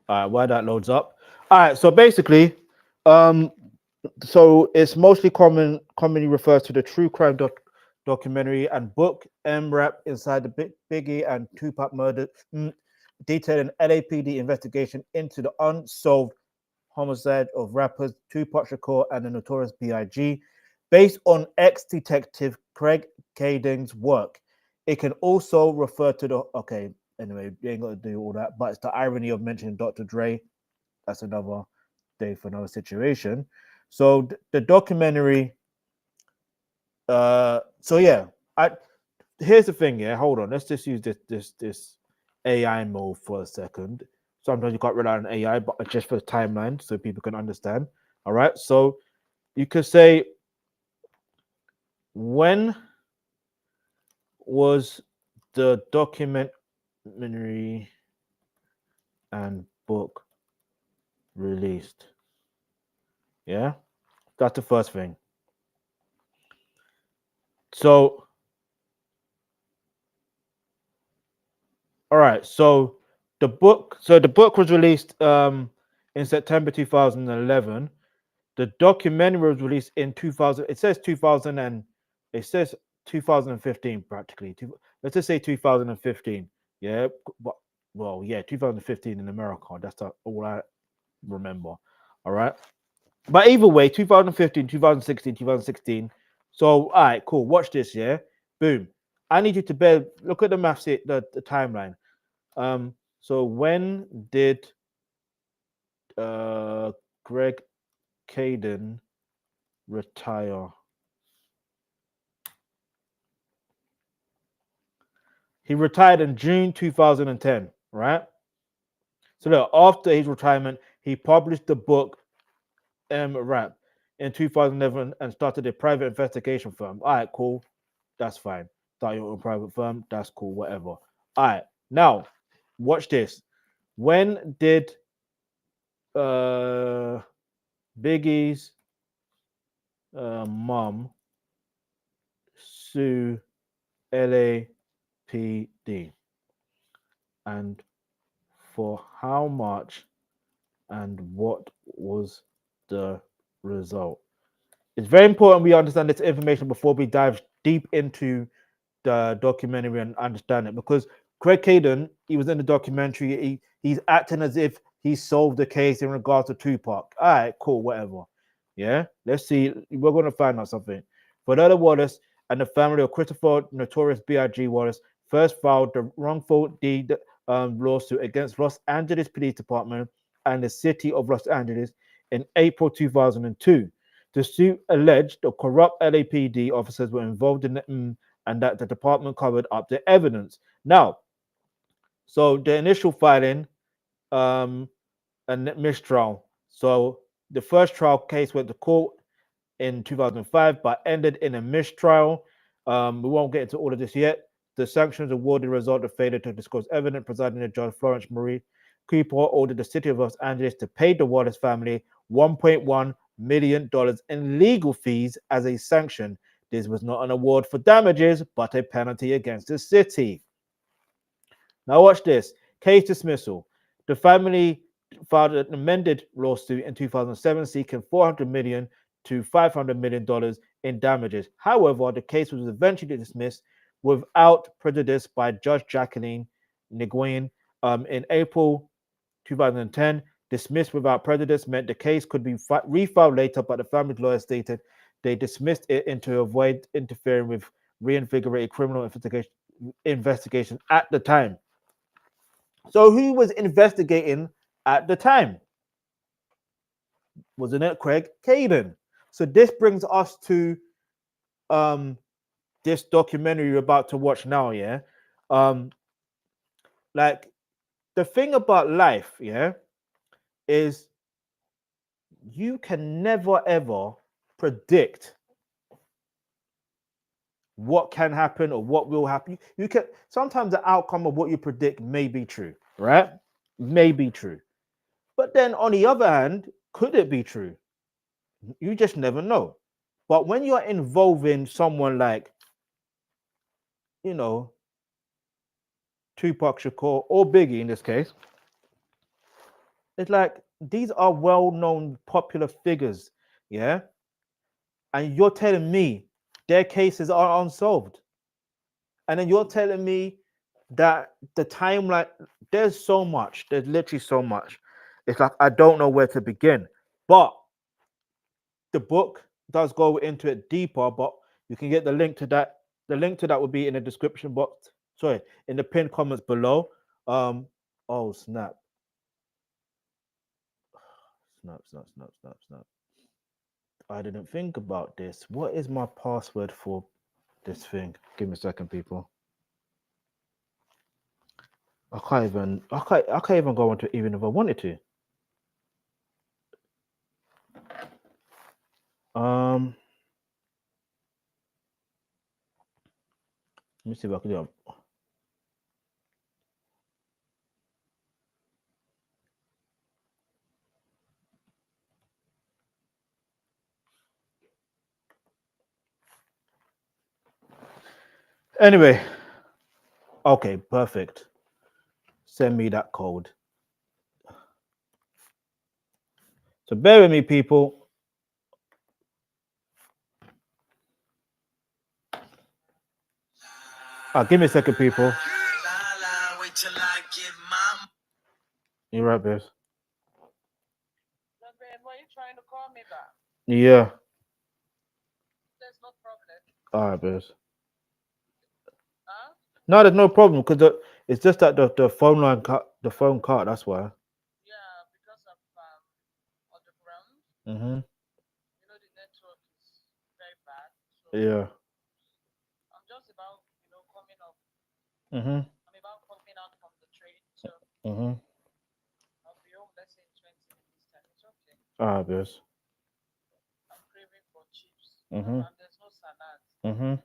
All right, while that loads up. All right, so basically, so it's mostly commonly refers to the true crime documentary and book MRAP inside the Biggie and Tupac murder, detailing LAPD investigation into the unsolved homicide of rappers Tupac Shakur and the Notorious B.I.G. based on ex-detective Craig Kading's work. It can also refer to the anyway, you ain't got to do all that, but it's the irony of mentioning Dr. Dre. That's another day for another situation. So the documentary. So yeah, here's the thing. Yeah, hold on. Let's just use this AI mode for a second. Sometimes you can't rely on AI, but just for the timeline so people can understand. All right. So you could say, when was the documentary and book released? Yeah, that's the first thing. So, all right. So the book was released in September 2011. The documentary was released in 2000. It says 2000 and it says 2015 practically. Let's just say 2015. Yeah, but well, yeah, 2015 in America. That's all I remember. All right, but either way, 2015, 2016, 2016. So, all right, cool. Watch this. Yeah, boom. I need you to look at the maths, the timeline. So when did Greg Kading retire. He retired in June 2010, right? So that after his retirement, he published the book Rap in 2011 and started a private investigation firm. All right, cool. That's fine. Start your own private firm. That's cool. Whatever. All right. Now, watch this. When did Biggie's mom sue LAPD? And for how much? And what was the result? It's very important we understand this information before we dive deep into the documentary and understand it, because Greg Kading, he was in the documentary, he's acting as if he solved the case in regards to Tupac. All right, cool, whatever. Yeah, let's see. We're going to find out something. Fernando Wallace and the family of Christopher Notorious B.I.G. Wallace first filed the wrongful deed lawsuit against Los Angeles Police Department and the city of Los Angeles in April 2002. The suit alleged the corrupt LAPD officers were involved in the and that the department covered up the evidence. Now, so the initial filing, and mistrial. So the first trial case went to court in 2005, but ended in a mistrial. We won't get into all of this yet. The sanctions awarded result of failure to disclose evidence. Presiding Judge Florence Marie Cooper ordered the city of Los Angeles to pay the Wallace family $1.1 million in legal fees as a sanction. This was not an award for damages, but a penalty against the city. Now watch this. Case dismissal. The family filed an amended lawsuit in 2007 seeking $400 million to $500 million in damages. However, the case was eventually dismissed without prejudice by Judge Jacqueline Nguyen in April 2010. Dismissed without prejudice meant the case could be refiled later, but the family's lawyer stated they dismissed it to avoid interfering with reinvigorated criminal investigation at the time. So who was investigating at the time? Wasn't it Greg Kading? So this brings us to this documentary you're about to watch now, yeah? Like, the thing about life, yeah, is you can never ever predict what can happen or what will happen. You can sometimes the outcome of what you predict may be true, right? May be true. But then on the other hand, could it be true? You just never know. But when you're involving someone like, you know, Tupac Shakur or Biggie in this case, it's like these are well-known popular figures, yeah? And you're telling me their cases are unsolved. And then you're telling me that the timeline, there's so much, there's literally so much. It's like I don't know where to begin. But the book does go into it deeper, but you can get the link to that. The link to that will be in the description box. Sorry, in the pinned comments below. Oh snap. Snap. I didn't think about this. What is my password for this thing? Give me a second, people. I can't even go into it even if I wanted to. Let me see if I can do it. Anyway, okay, perfect. Send me that code. So bear with me, people. Give me a second, people. You right, Bears? Why are you trying to call me back? Yeah. There's no problem. All right, Bears. Huh? No, there's no problem because it's just that the phone line cut. The phone cut. That's why. Yeah, because of underground. Mm-hmm. You know the network is Yeah. I'm just about, coming up. Mm-hmm. I'm about coming out from the train, so Mm-hmm. I'll be home, let's say, in 20 minutes time. It's okay. Ah, yes. I'm craving for chips, Mm-hmm. and there's no salad. Mm-hmm.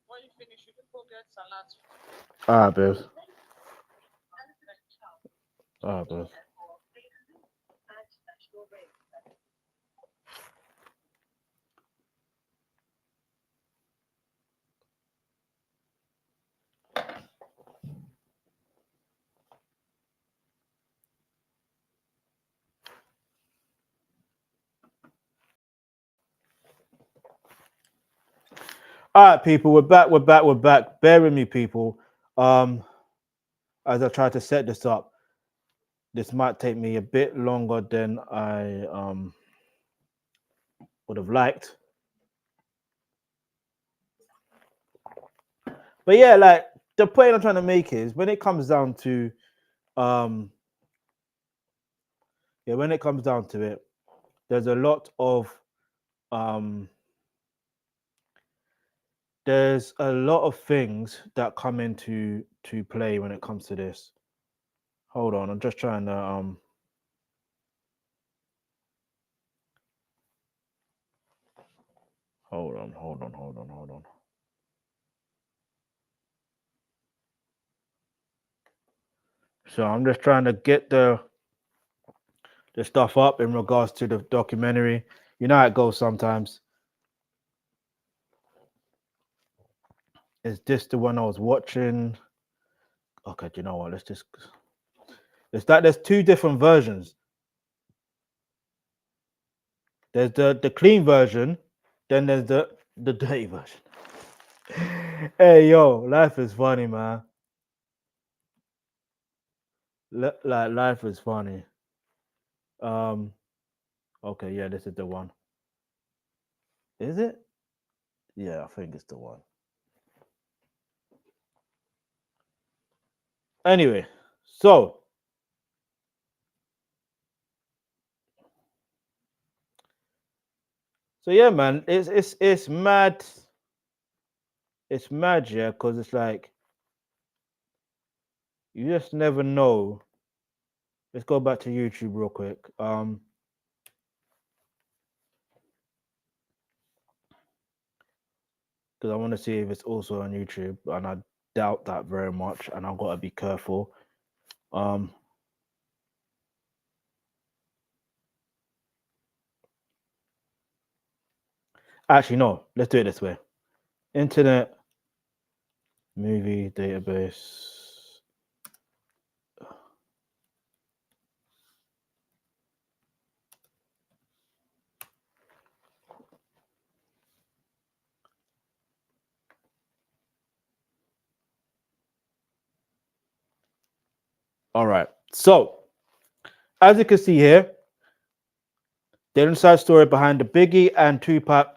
When you finish, you can go get salad. Ah, yes. Ah, yes. All right, people, we're back. We're back. We're back. Bear with me, people. As I try to set this up, this might take me a bit longer than I would have liked. But yeah, like the point I'm trying to make is when it comes down to um yeah, when it comes down to it, there's a lot of um there's a lot of things that come into to play when it comes to this. Hold on, I'm just trying to hold on. So I'm just trying to get the stuff up in regards to the documentary. You know how it goes sometimes. Is this the one I was watching? Okay, do you know what? Let's just there's two different versions. There's the clean version, then there's the dirty version. Hey yo, life is funny, man. Like life is funny. Um, okay, yeah, this is the one. Is it? Yeah, I think it's the one. Anyway, so yeah, man, it's mad. It's mad, yeah, because it's like you just never know. Let's go back to YouTube real quick. Because I want to see if it's also on YouTube, and I doubt that very much, and I've got to be careful. Um, actually, no. Let's do it this way. Internet movie database. All right. So, as you can see here, the inside story behind the Biggie and Tupac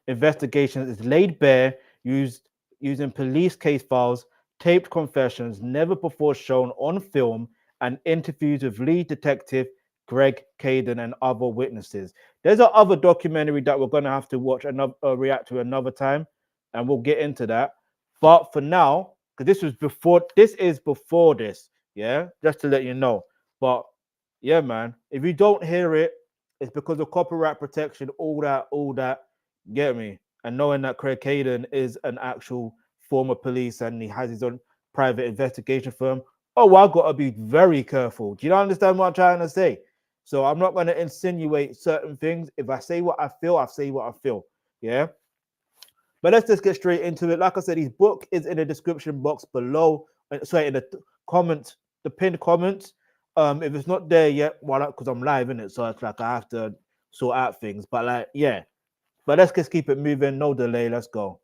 investigations is laid bare using police case files, taped confessions never before shown on film, and interviews with lead detective Greg Kading and other witnesses. There's an other documentary that we're going to have to watch another react to another time, and we'll get into that. But for now, because this is before this, yeah, just to let you know. But yeah, man, if you don't hear it, it's because of copyright protection, all that. Get me? And knowing that Craig Caden is an actual former police and he has his own private investigation firm. Oh, I gotta be very careful. Do you understand what I'm trying to say? So I'm not gonna insinuate certain things. If I say what I feel, I say what I feel. Yeah. But let's just get straight into it. Like I said, his book is in the description box below. Sorry, in the comment, the pinned comments. If it's not there yet, well, because I'm live in it, so it's like I have to sort out things. But like, yeah. But let's just keep it moving. No delay. Let's go.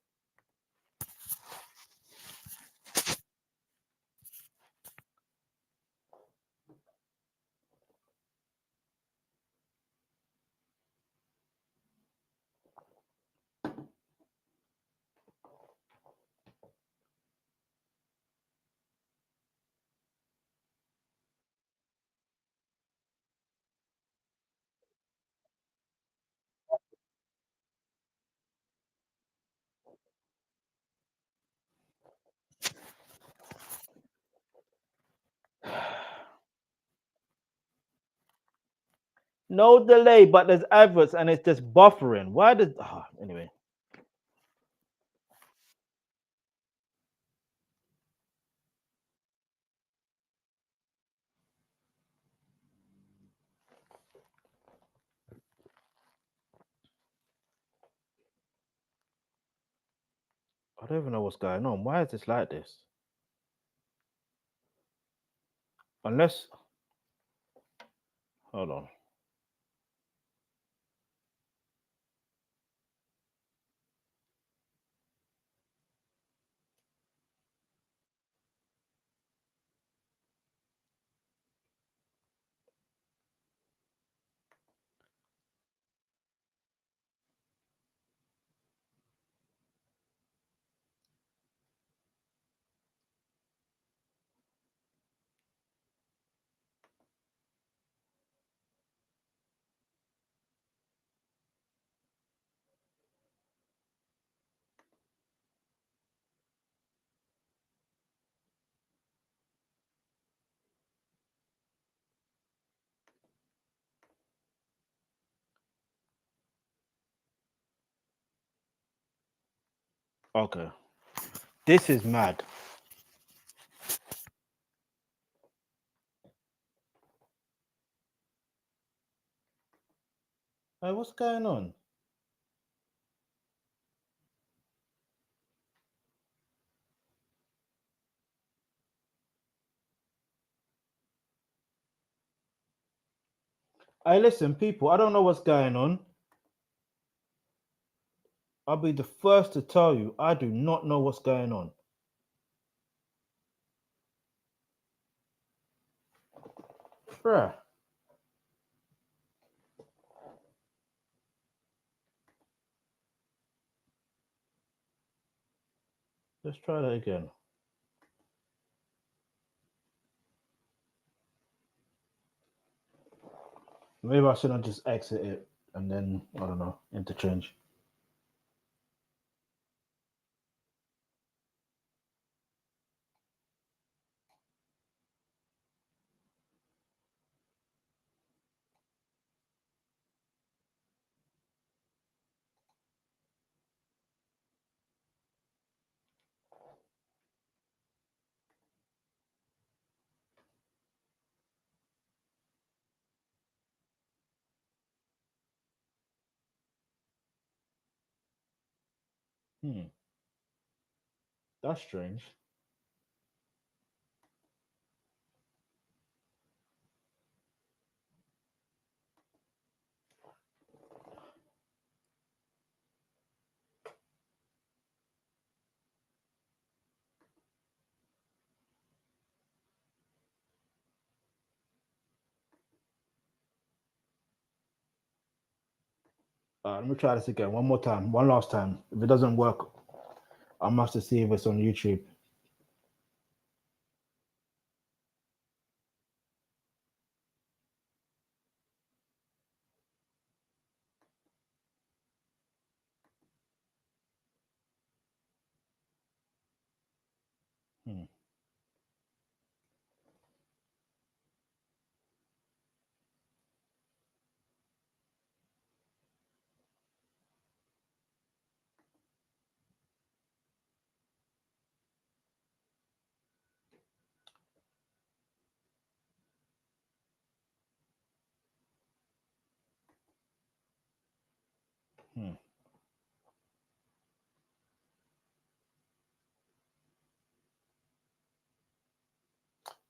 No delay, but there's adverts and it's just buffering. Why does anyway? I don't even know what's going on. Why is this like this? Unless, hold on. Okay, this is mad. Hey, what's going on? Hey, listen, people, I don't know what's going on. I'll be the first to tell you, I do not know what's going on. Bruh. Let's try that again. Maybe I shouldn't just exit it and then, I don't know, interchange. That's strange. Let me try this again. One more time. One last time. If it doesn't work, I must have see if it's on YouTube.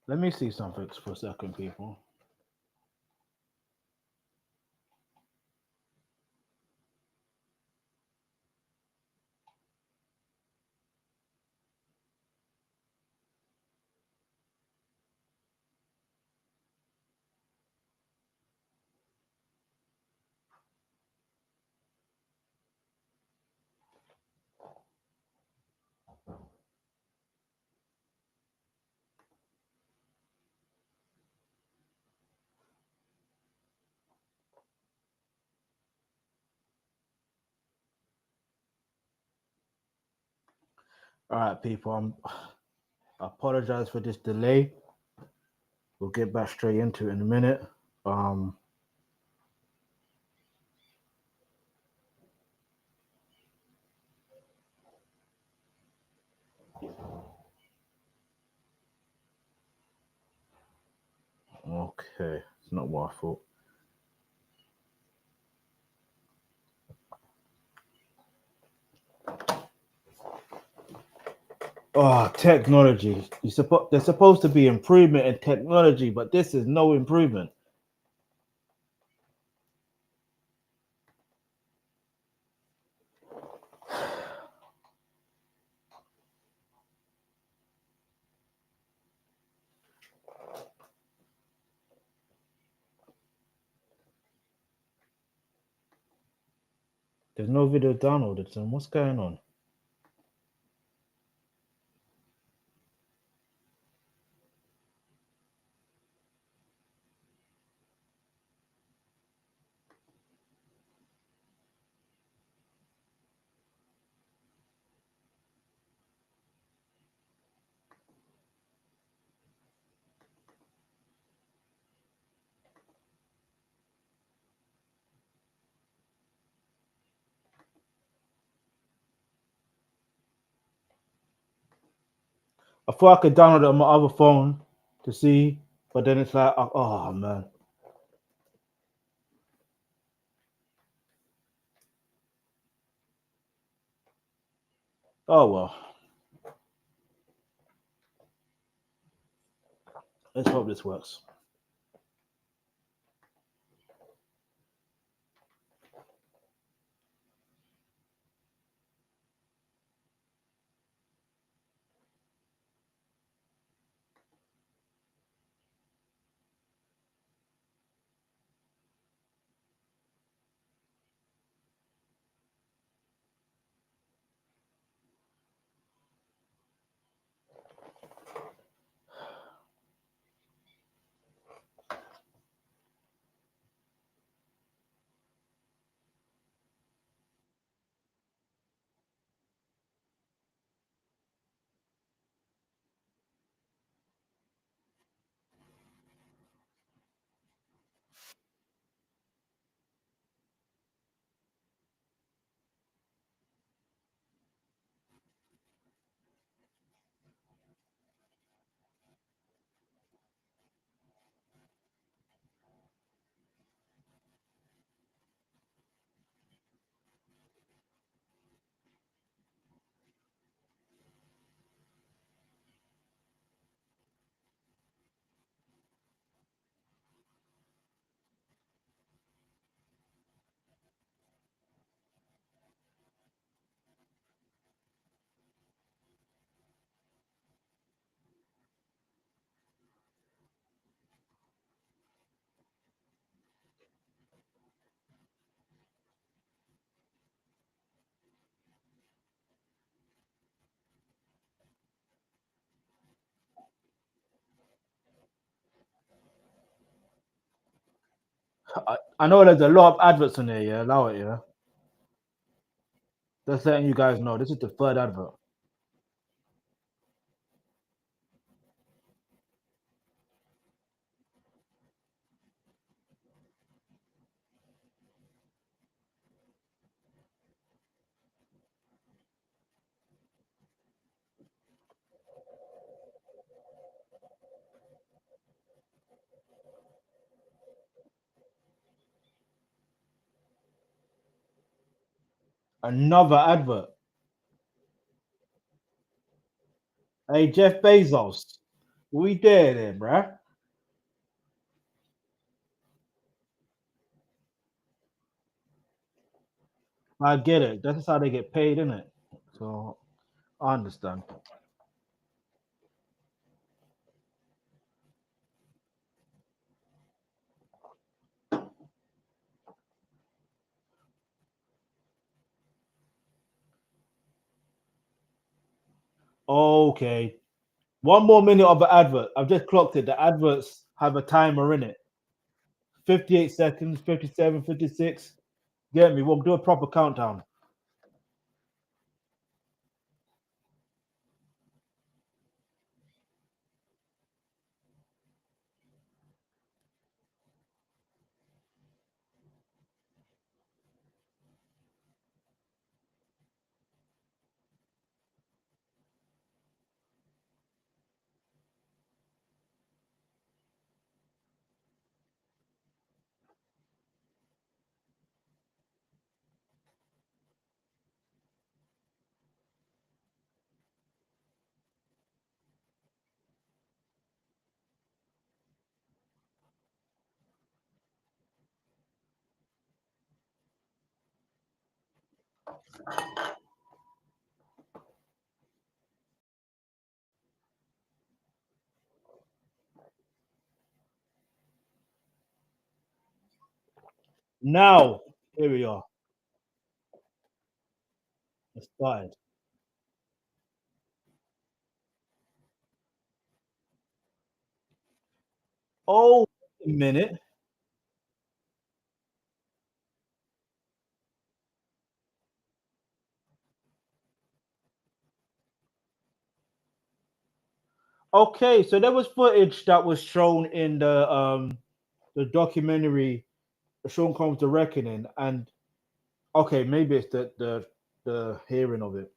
Let me see something for a second, people. All right, people. I apologize for this delay. We'll get back straight into it in a minute. Okay, it's not what I thought. Oh, technology. There's supposed to be improvement in technology, but this is no improvement. There's no video downloaded, so what's going on? I thought I could download it on my other phone to see, but then it's like, oh man. Oh well. Let's hope this works. I know there's a lot of adverts in there, yeah. Allow it, yeah. Just letting you guys know. This is the third advert. Another advert. Hey, Jeff Bezos. We there, bruh. I get it. That's how they get paid, isn't it? So I understand. Okay. One more minute of the advert. I've just clocked it. The adverts have a timer in it. 58 seconds, 57, 56. Get me? We'll do a proper countdown. Now, here we are. It started. Oh, wait a minute. Okay, so there was footage that was shown in the documentary Sean Combs The Reckoning, and okay, maybe it's the hearing of it,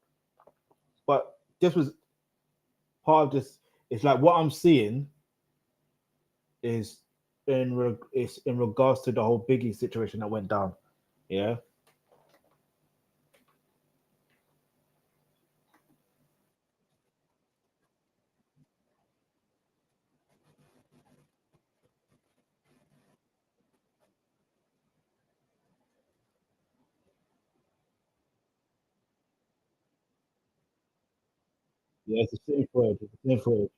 but this was part of this. It's like what I'm seeing is is in regards to the whole Biggie situation that went down. Yeah, yeah, it's the same footage. It's the same footage.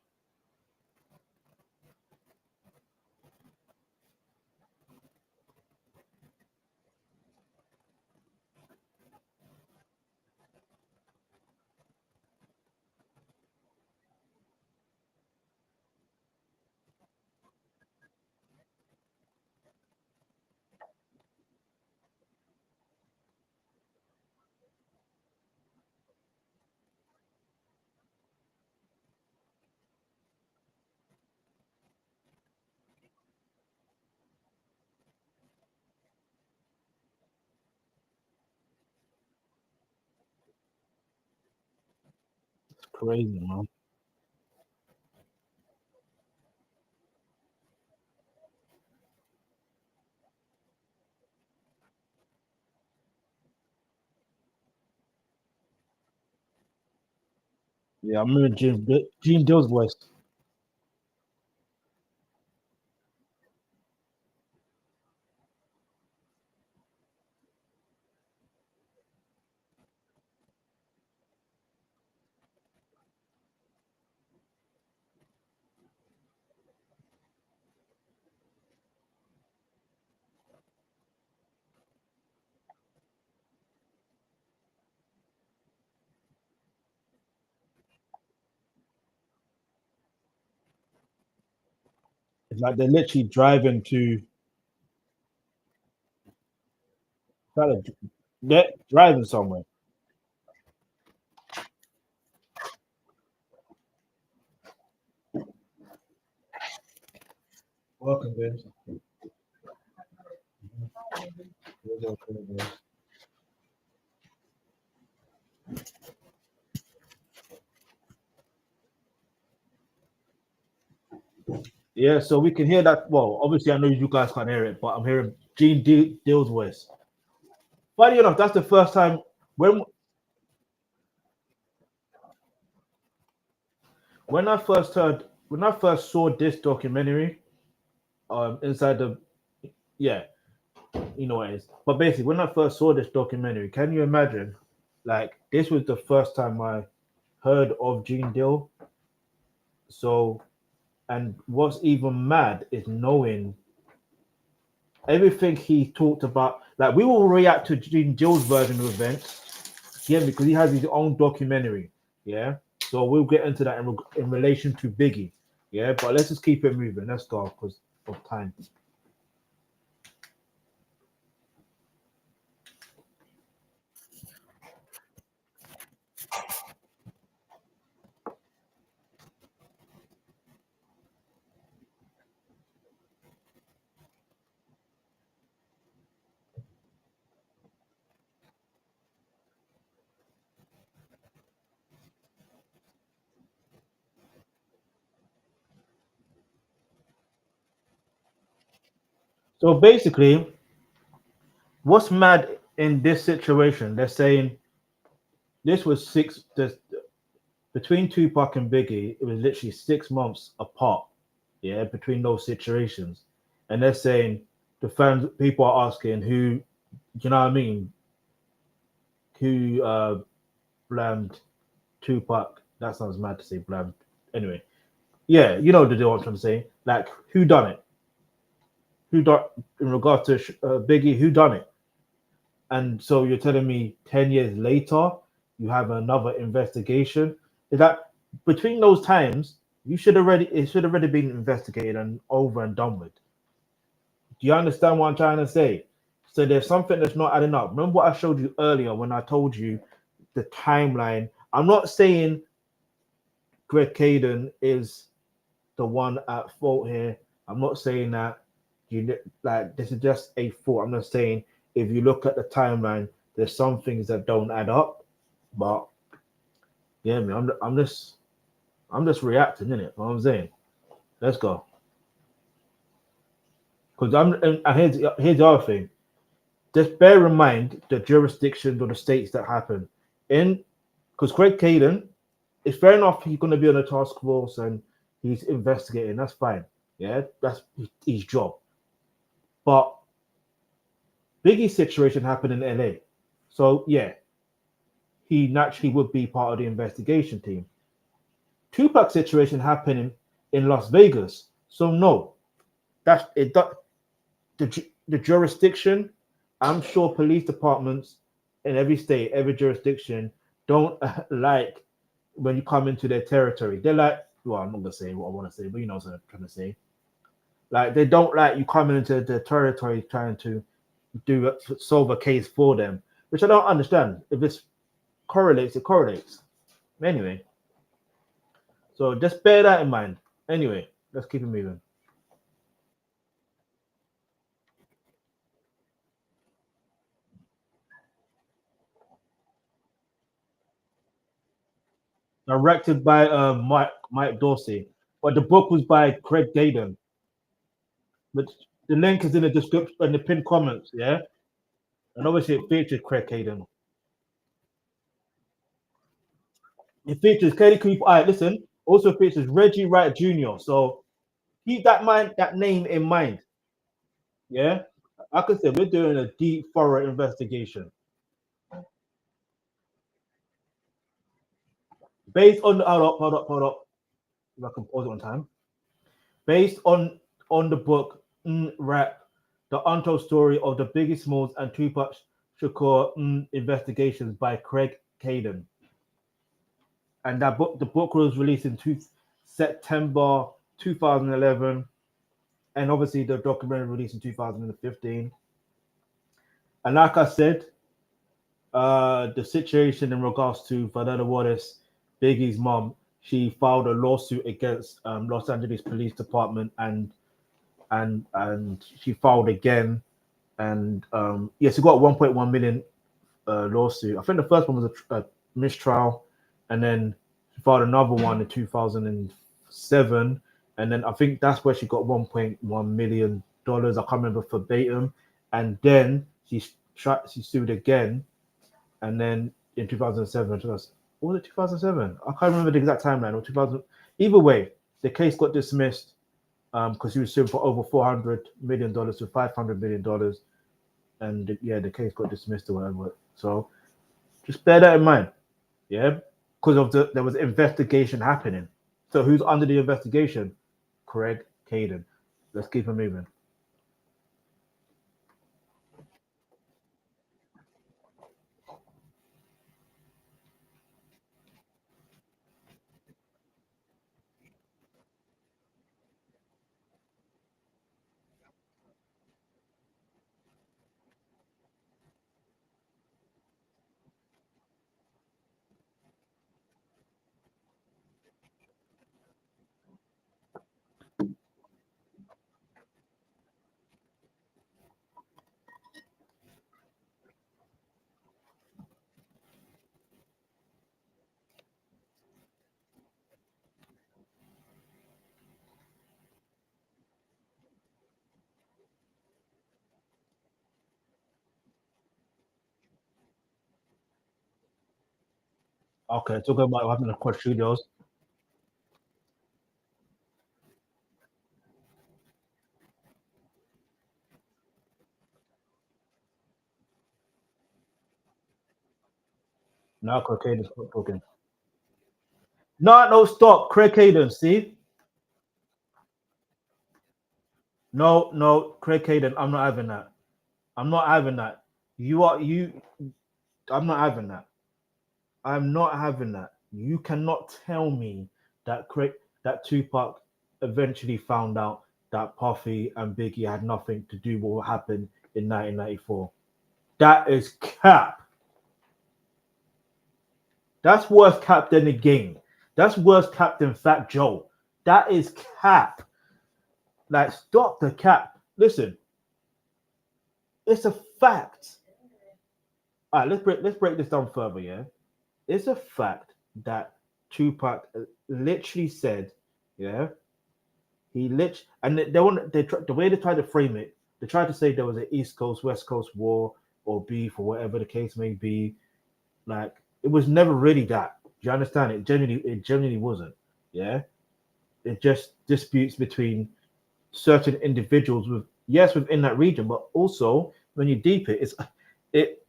It's crazy, man. Yeah, I'm remember Gene Dill's voice. It's like they're literally driving to kind of they're driving somewhere. Welcome, Ben. Yeah, so we can hear that. Well, obviously, I know you guys can't hear it, but I'm hearing Dill's voice. Funny enough, that's the first time when when I first saw this documentary, inside the yeah, you know what it is. But basically, when I first saw this documentary, can you imagine? Like, this was the first time I heard of Gene Dill. So, and what's even mad is knowing everything he talked about. Like, we will react to Gene Dill's version of events, yeah, because he has his own documentary, yeah. So we'll get into that in relation to Biggie, yeah. But let's just keep it moving. Let's go because of time. So basically, what's mad in this situation? They're saying this was between Tupac and Biggie. It was literally 6 months apart. Yeah, between those situations, and they're saying the fans, people are asking who, you know what I mean? who blamed Tupac. That sounds mad to say blamed. Anyway, yeah, you know the deal I'm trying to say. Like, who done it? Who done in regards to Biggie? Who done it? And so you're telling me 10 years later you have another investigation? Is that between those times you should already it should already been investigated and over and done with? Do you understand what I'm trying to say? So there's something that's not adding up. Remember what I showed you earlier when I told you the timeline? I'm not saying Greg Kading is the one at fault here. I'm not saying that like this is just a thought. I'm just saying if you look at the timeline, there's some things that don't add up. But yeah, man, I'm just reacting, innit? What I'm saying. Let's go. Because here's the other thing. Just bear in mind the jurisdictions or the states that happen. In because Greg Kading, it's fair enough he's gonna be on a task force and he's investigating, that's fine. Yeah, that's his job. But Biggie's situation happened in LA. So yeah, he naturally would be part of the investigation team. Tupac's situation happening in Las Vegas. So no, that's it. The jurisdiction, I'm sure police departments in every state, every jurisdiction don't like when you come into their territory. They're like, well, I'm not gonna say what I want to say, but you know what I'm trying to say. Like they don't like you coming into the territory trying to solve a case for them, which I don't understand. If this correlates, it correlates. Anyway, so just bear that in mind. Anyway, let's keep it moving. Directed by Mike Dorsey, but the book was by Craig Kading. But the link is in the description and the pinned comments, yeah. And obviously it features Craig Kading. It features Katie Cooper. All right, listen. Also features Reggie Wright Jr. So keep that name in mind. Yeah. Like I said, we're doing a deep, thorough investigation based on hold up. If I can pause it on time. Based on the book Rap, the untold story of the Biggie Smalls and Tupac Shakur investigations by Craig Kading. And the book was released in September 2011, and obviously the documentary released in 2015. And like I said, the situation in regards to Vanessa Wallace, Biggie's mom, she filed a lawsuit against Los Angeles Police Department, and she filed again, and yeah, she got 1.1 million lawsuit. I think the first one was a mistrial, and then she filed another one in 2007, and then I think that's where she got 1.1 million dollars. I can't remember verbatim, and then she sued again, and then in 2007, was it 2007? I can't remember the exact timeline. Or 2000. Either way, the case got dismissed because she was sued for over $400 million to $500 million, and yeah, the case got dismissed or whatever. So just bear that in mind, yeah, because there was investigation happening. So who's under the investigation? Craig Kading. Let's keep it moving. Okay, talking about what happened across studios. Now Craig Kading's talking. No, stop. Craig Kading, see? No, Craig Kading, I'm not having that. I'm not having that. I'm not having that. I'm not having that. You cannot tell me that Tupac eventually found out that Puffy and Biggie had nothing to do with what happened in 1994. That is cap. That's worse cap than the game. That's worse cap than Fat Joe. That is cap. Like, stop the cap. Listen, it's a fact. All right, let's break this down further. Yeah, it's a fact that Tupac literally said, yeah, he lit and the way they tried to frame it, they tried to say there was an East Coast West Coast war or beef or whatever the case may be. Like, it was never really that. Do you understand? It genuinely wasn't. Yeah, it just disputes between certain individuals within that region, but also when you deep it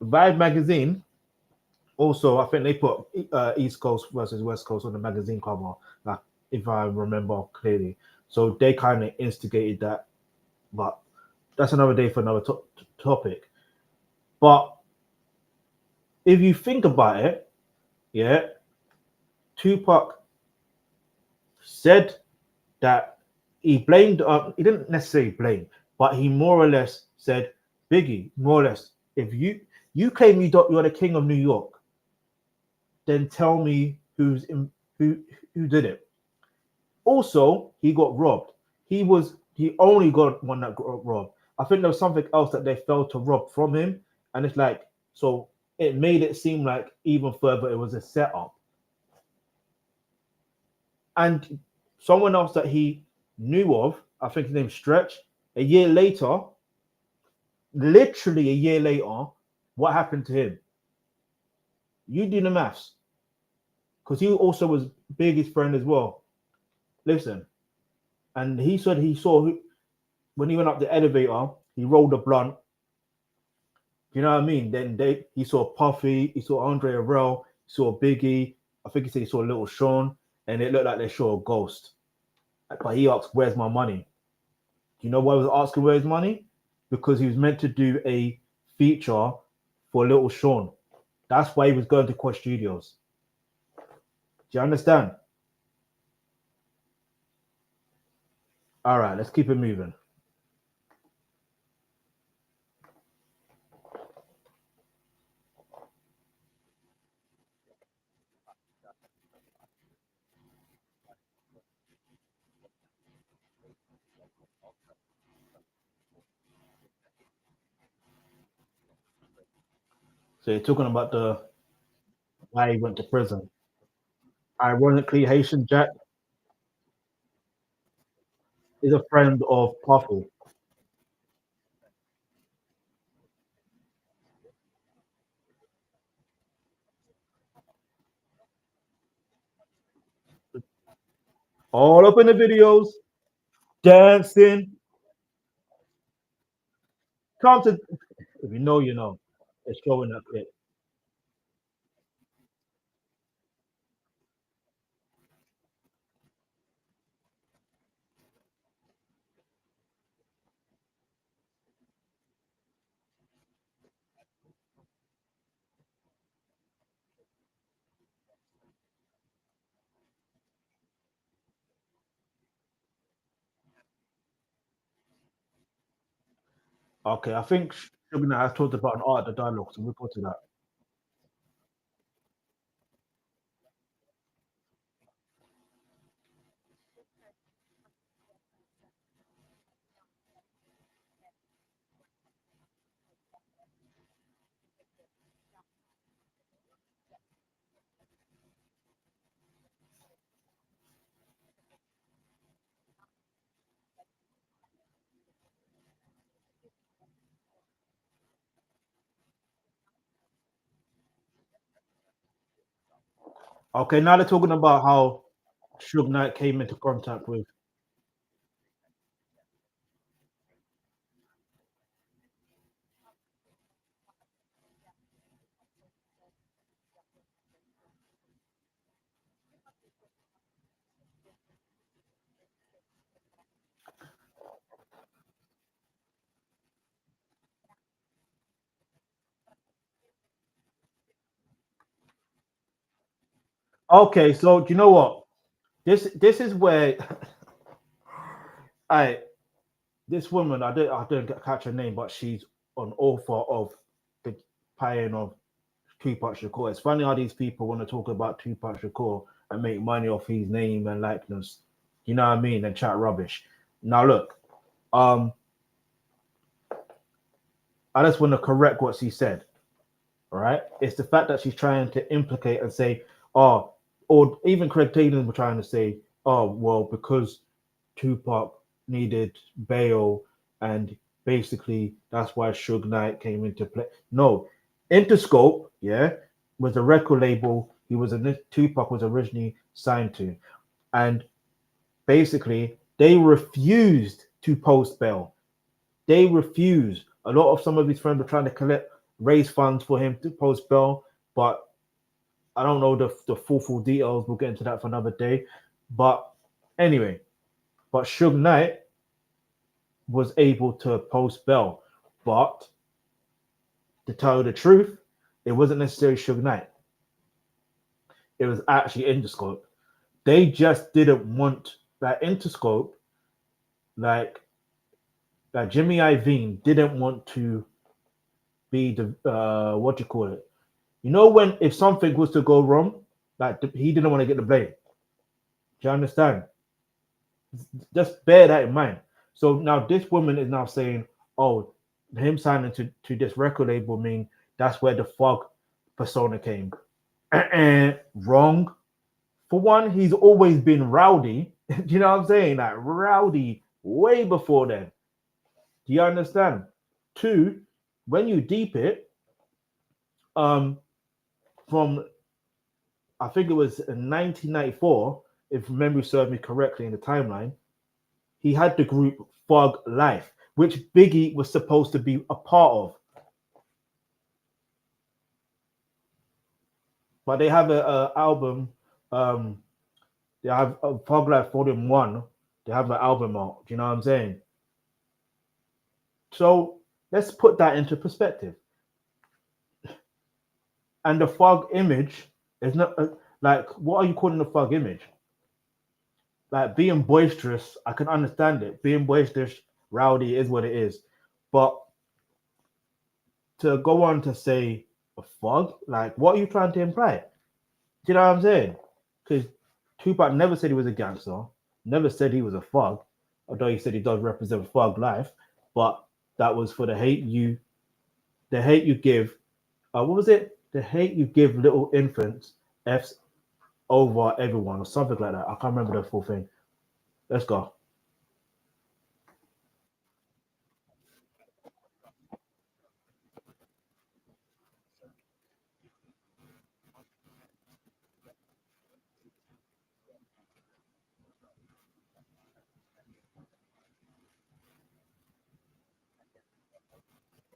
Vibe magazine. Also, I think they put East Coast versus West Coast on the magazine cover, like, if I remember clearly. So they kind of instigated that, but that's another day for another topic. But if you think about it, yeah, Tupac said that he blamed. He didn't necessarily blame, but he more or less said, Biggie, more or less, if you claim you're the king of New York, then tell me who did it. Also, he got robbed. He only got one that got robbed. I think there was something else that they failed to rob from him, and it's like, so it made it seem like even further it was a setup. And someone else that he knew of, I think his name's Stretch. A year later, literally a year later, what happened to him? You do the maths, because he also was Biggie's friend as well. Listen, and he said he saw when he went up the elevator, he rolled a blunt. You know what I mean? Then he saw Puffy, he saw Andre Harrell, he saw Biggie. I think he said he saw Little Sean, and it looked like they saw a ghost. But he asked, "Where's my money?" Do you know why he was asking where's money? Because he was meant to do a feature for Little Sean. That's why he was going to Quad Studios. Do you understand? All right, let's keep it moving. So you're talking about the why he went to prison. Ironically, Haitian Jack is a friend of Puffy. All up in the videos, dancing. Come to if you know, you know. It's showing that clip. Okay, I think Sugar Knight has talked about an art of the dialogue, so we'll go to that. Okay, now they're talking about how Suge Knight came into contact with. Okay, so do you know what? This is where I this woman, I don't catch her name, but she's an author of the pioneer of Tupac Shakur. It's funny how these people want to talk about Tupac Shakur and make money off his name and likeness. You know what I mean? And chat rubbish. Now look, um, I just want to correct what she said. All right, it's the fact that she's trying to implicate and say, oh, or even Craig Kading were trying to say, oh, well, because Tupac needed bail and basically that's why Suge Knight came into play. No, Interscope, yeah, was a record label he was in. Tupac was originally signed to, and basically they refused to post bail. They refused. A lot of some of his friends were trying to raise funds for him to post bail, but I don't know the full details. We'll get into that for another day. But anyway, but Suge Knight was able to post bail. But to tell you the truth, it wasn't necessarily Suge Knight. It was actually Interscope. They just didn't want that Interscope, like that Jimmy Iovine didn't want to be the what do you call it? You know when if something was to go wrong, like he didn't want to get the blame. Do you understand? Just bear that in mind. So now this woman is now saying, oh, him signing to this record label mean that's where the fog persona came. Wrong. For one, he's always been rowdy. Do you know what I'm saying? Like rowdy way before then. Do you understand? Two, when you deep it, from I think it was in 1994, if memory serves me correctly in the timeline, he had the group Fog Life, which Biggie was supposed to be a part of. But they have a album. They have a Fog Life Volume 1. They have an album out. Do you know what I'm saying? So let's put that into perspective. And the Fog image is not like, what are you calling the Fog image? Like being boisterous, I can understand it. Being boisterous, rowdy is what it is. But to go on to say a fog, like what are you trying to imply? Do you know what I'm saying? Because Tupac never said he was a gangster, never said he was a fog, although he said he does represent fog life. But that was for the hate you give. What was it? The hate you give little infants, F's over everyone, or something like that. I can't remember the full thing. Let's go.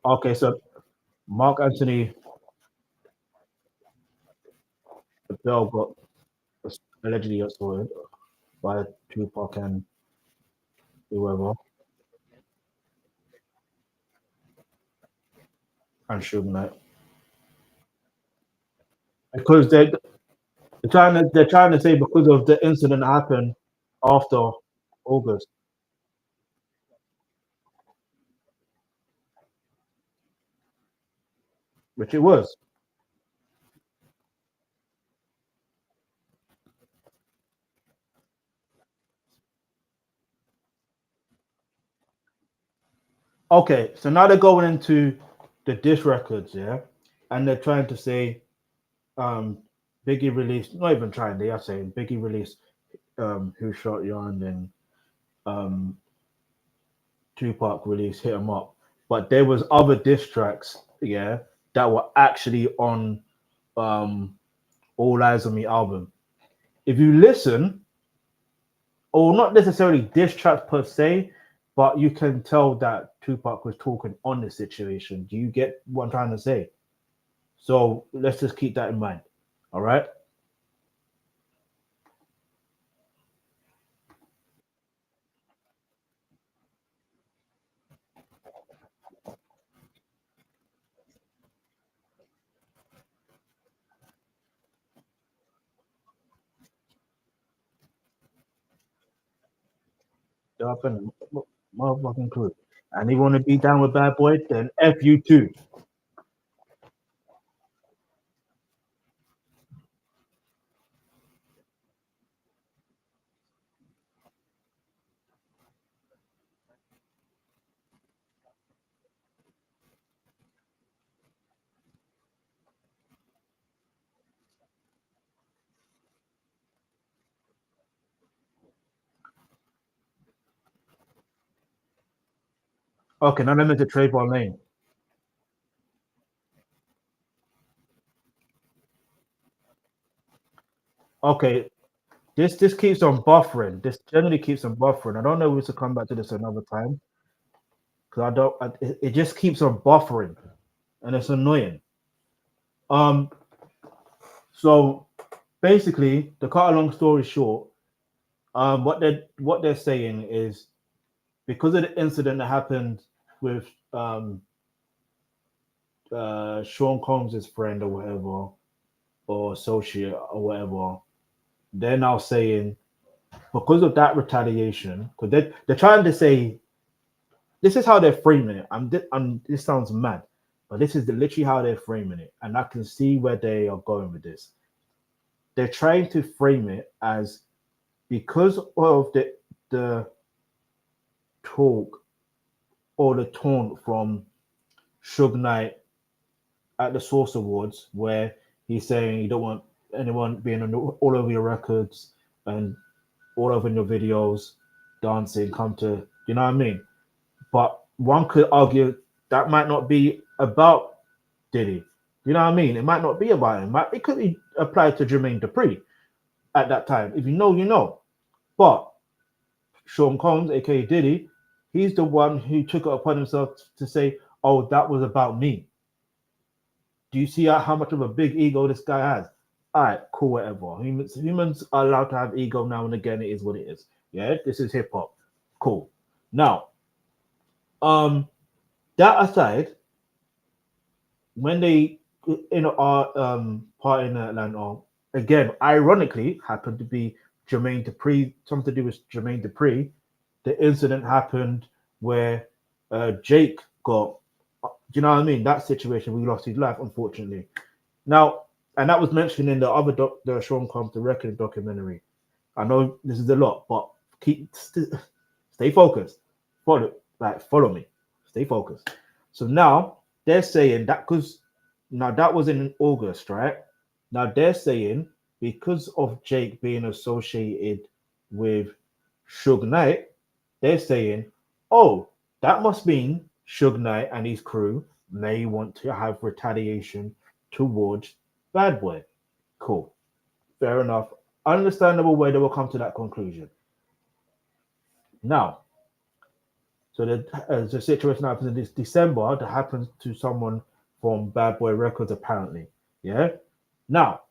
Okay, so Mark Anthony Bell got allegedly assaulted by Tupac and whoever and Suge Knight because they're trying to say because of the incident that happened after August, which it was. Okay, so now they're going into the diss records, yeah, and they're trying to say um Biggie released, not even trying, they are saying Biggie released Who Shot You and then um Tupac released Hit 'Em Up. But there was other diss tracks, yeah, that were actually on um All Eyes on Me album. If you listen, or not necessarily diss tracks per se, but you can tell that Tupac was talking on the situation. Do you get what I'm trying to say? So let's just keep that in mind. All right. Up and motherfucking clue. And you want to be down with Bad Boy, then F you too. Okay, now let me to Trayvon Lane. Okay, this keeps on buffering. This generally keeps on buffering. I don't know if we should come back to this another time because I don't. It just keeps on buffering, and it's annoying. Um, so basically, to cut a long story short, what they're saying is because of the incident that happened with Sean Combs' friend or whatever, or associate or whatever, they're now saying because of that retaliation, because they're trying to say this is how they're framing it. This sounds mad, but this is literally how they're framing it, and I can see where they are going with this. They're trying to frame it as because of the talk or the taunt from Suge Knight at the Source Awards, where he's saying you don't want anyone being all over your records and all over your videos, dancing, come to, you know what I mean? But one could argue that might not be about Diddy. You know what I mean? It might not be about him. It could be applied to Jermaine Dupri at that time. If you know, you know. But Sean Combs, aka Diddy, he's the one who took it upon himself to say, oh, that was about me. Do you see how much of a big ego this guy has? All right, cool, whatever. Humans are allowed to have ego now and again. It is what it is. Yeah, this is hip hop. Cool. Now, that aside, when they in our part in Atlanta, again, ironically, happened to be Jermaine Dupri, something to do with Jermaine Dupri. The incident happened where Jake got, do you know what I mean? That situation, we lost his life, unfortunately. Now, and that was mentioned in the other the Sean Combs, the record documentary. I know this is a lot, but stay focused. Follow me. Stay focused. So now they're saying that because now that was in August, right? Now they're saying because of Jake being associated with Suge Knight, they're saying, oh, that must mean Suge Knight and his crew may want to have retaliation towards Bad Boy. Cool. Fair enough. Understandable way they will come to that conclusion. Now, so the situation happens in this December that happens to someone from Bad Boy Records, apparently. Yeah. Now,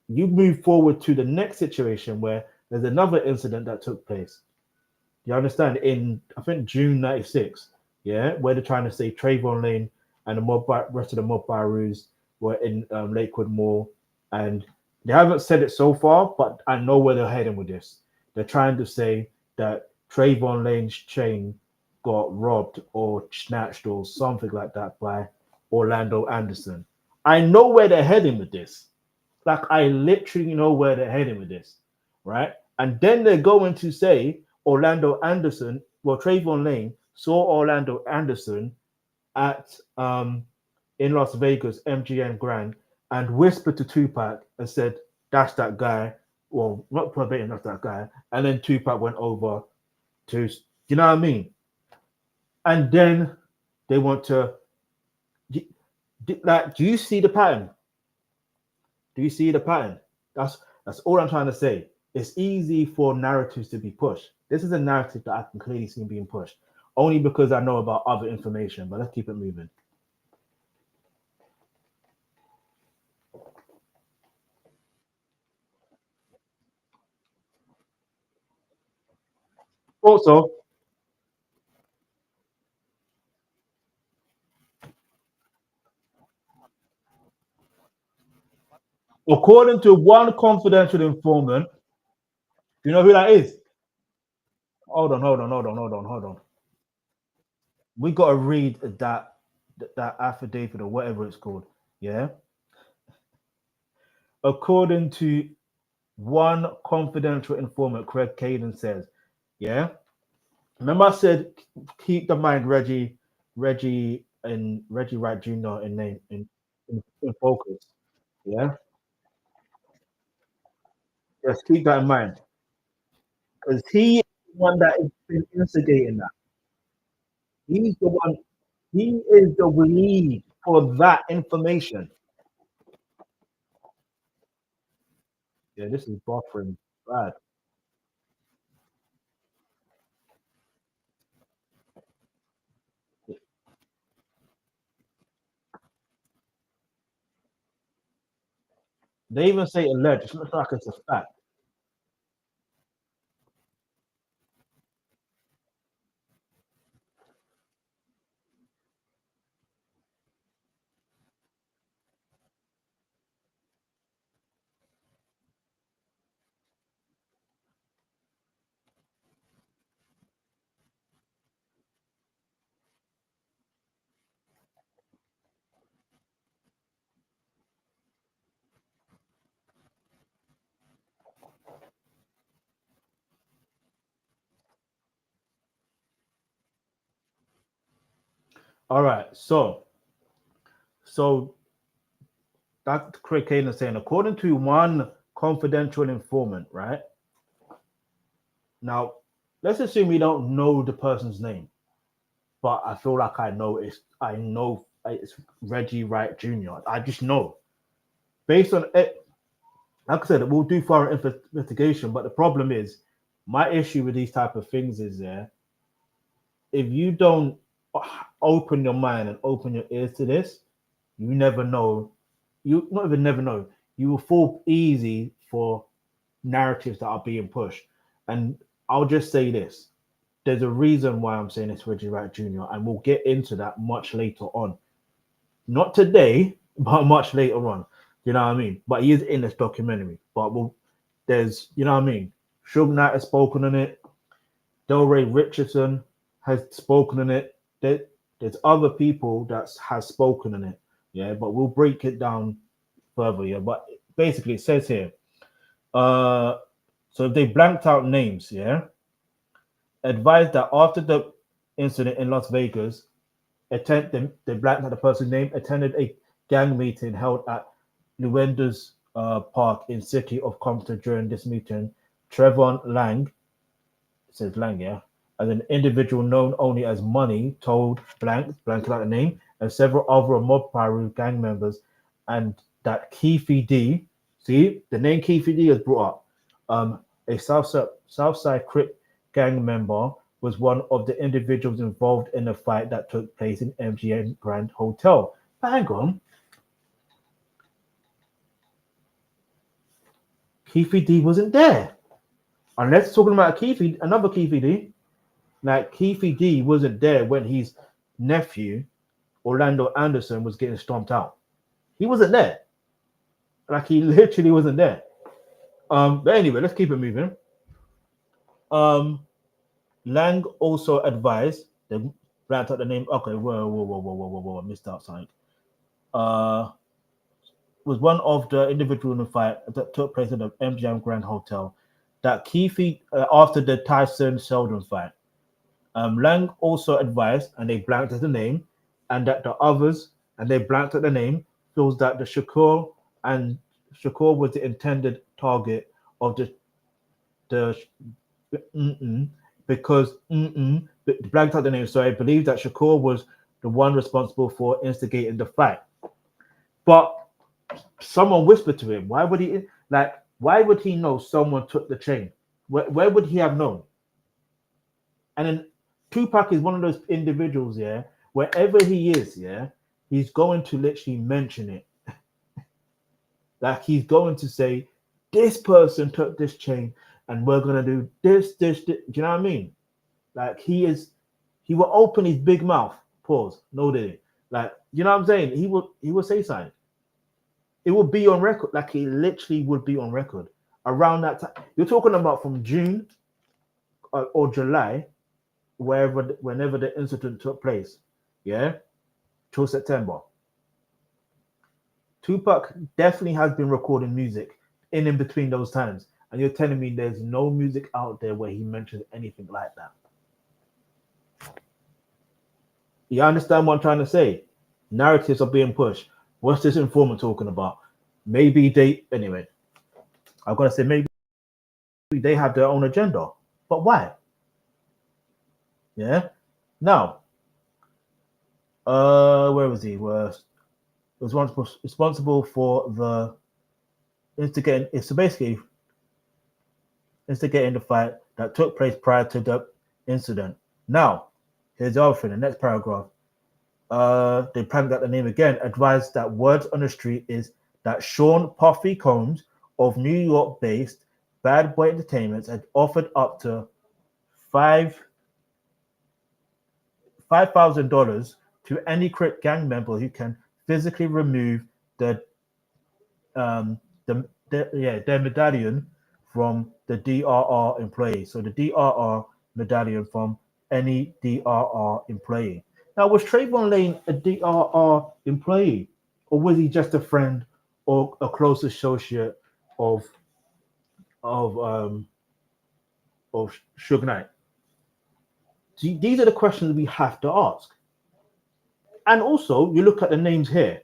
you move forward to the next situation where there's another incident that took place. You understand? In I think June '96, yeah, where they're trying to say Trayvon Lane and the rest of the mob Barus were in Lakewood Mall, and they haven't said it so far, but I know where they're heading with this. They're trying to say that Trayvon Lane's chain got robbed or snatched or something like that by Orlando Anderson. I know where they're heading with this. Like I literally know where they're heading with this, right? And then they're going to say Orlando Anderson, well, Trayvon Lane saw Orlando Anderson at in Las Vegas, MGM Grand, and whispered to Tupac and said, "That's that guy." Well, not verbatim, that's that guy. And then Tupac went over to, you know what I mean? And then they want to, like, do you see the pattern? Do you see the pattern? That's all I'm trying to say. It's easy for narratives to be pushed. This is a narrative that I can clearly see being pushed, only because I know about other information. But let's keep it moving. Also, according to one confidential informant, you know who that is? hold on. We gotta read that affidavit or whatever it's called. Yeah. According to one confidential informant, Greg Kading says, yeah. Remember I said keep the mind Reggie Wright Jr. in name in focus. Yeah. Just keep that in mind. Because he is the one that has been instigating that. He's the one, he is the lead for that information. Yeah, this is buffering bad. They even say alleged. It's not like it's a fact. All right, so that Craig Kane is saying, according to one confidential informant, right? Now, let's assume we don't know the person's name, but I feel like I know it's Reggie Wright Jr. I just know based on it. Like I said, we'll do further investigation, but the problem is, my issue with these type of things is, if you don't open your mind and open your ears to this, you never know. You not even never know. You will fall easy for narratives that are being pushed. And I'll just say this: there's a reason why I'm saying it's Reggie Wright Jr. and we'll get into that much later on. Not today, but much later on. You know what I mean? But he is in this documentary. But there's, you know what I mean? Suge Knight has spoken on it. Delray Richardson has spoken on it. There's other people that has spoken on it. Yeah, but we'll break it down further. Yeah, but basically it says here. So if they blanked out names, yeah, advised that after the incident in Las Vegas, they blanked out the person's name, attended a gang meeting held at Luenda's Park in City of Compton. During this meeting, Trevon Lang, it says Lang, yeah, as an individual known only as Money, told blank out the name, and several other Mob Piru gang members, and that Keefe D, see, the name Keefe D is brought up, a Southside Crip gang member, was one of the individuals involved in the fight that took place in MGM Grand Hotel. Hang on. Keefe D wasn't there. Unless talking about another Keefe D. Like Keefe D wasn't there when his nephew, Orlando Anderson, was getting stomped out. He wasn't there. Like he literally wasn't there. But anyway, let's keep it moving. Lang also advised the blanked out the name. Okay, whoa, missed out something. Was one of the individuals in the fight that took place at the MGM Grand Hotel that Keefe after the Tyson Sheldon fight. Lang also advised, and they blanked at the name, and that the others, and they blanked at the name, feels that the Shakur was the intended target of the because blanked out the name. So I believe that Shakur was the one responsible for instigating the fight. But someone whispered to him, why would he know someone took the chain? Where would he have known? And then Tupac is one of those individuals, yeah, wherever he is, yeah, he's going to literally mention it. Like he's going to say, this person took this chain and we're going to do this. Do you know what I mean? Like he will open his big mouth, pause, no Diddy. Like, you know what I'm saying? He will say something. It will be on record. Like he literally would be on record around that time. You're talking about from June or July, whenever the incident took place, yeah, till September. Tupac definitely has been recording music in between those times, and you're telling me there's no music out there where he mentions anything like that. You understand what I'm trying to say? Narratives are being pushed. What's this informant talking about? Maybe they, anyway, I've got to say, maybe they have their own agenda. But why? Yeah. Now, where was he? Was responsible for the instigating. So basically, instigating the fight that took place prior to the incident. Now, here's the other thing. The next paragraph. They panicked at the name again. Advised that words on the street is that Sean Puffy Combs of New York-based Bad Boy Entertainment had offered up to $5,000 to any Crip gang member who can physically remove the their medallion from the DRR employee. So the DRR medallion from any DRR employee. Now, was Trayvon Lane a DRR employee, or was he just a friend or a close associate of of um, of Suge Knight? These are the questions we have to ask. And also, you look at the names here.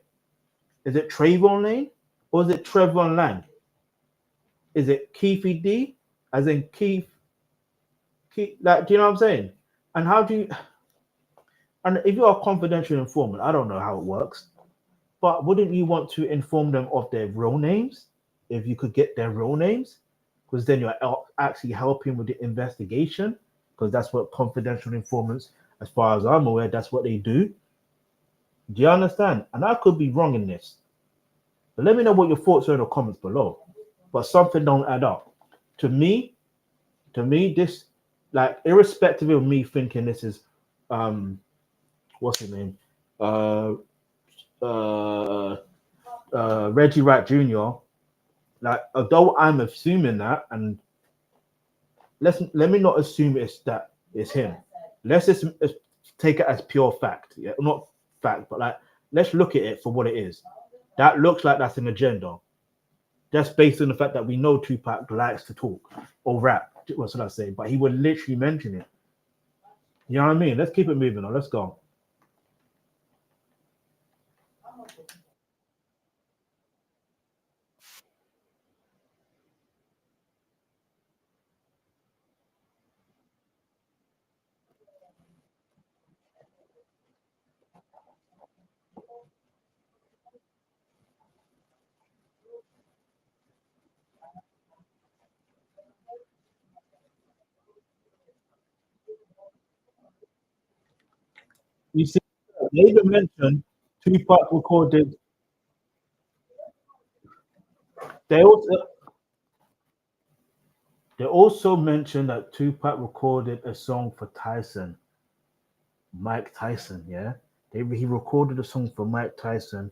Is it Trayvon Lane or is it Trevon Lang? Is it Keefy D, as in Keith? Like, do you know what I'm saying? And how do you? And if you're a confidential informant, I don't know how it works, but wouldn't you want to inform them of their real names if you could get their real names? Because then you're actually helping with the investigation. Because that's what confidential informants, as far as I'm aware, that's what they do. Do you understand? And I could be wrong in this, but let me know what your thoughts are in the comments below. But something don't add up. To me, this, like, irrespective of me thinking this is what's his name? Uh Reggie Wright Jr. Like, although I'm assuming that, and let me not assume it's him. Let's just take it as pure fact. Yeah, not fact, but like, let's look at it for what it is. That looks like that's an agenda. Just based on the fact that we know Tupac likes to talk or rap. What should I say? But he would literally mention it. You know what I mean? Let's keep it moving on. Let's go. You see, they even mentioned Tupac recorded. They also they also mentioned that Tupac recorded a song for Tyson, Mike Tyson. Yeah, he recorded a song for Mike Tyson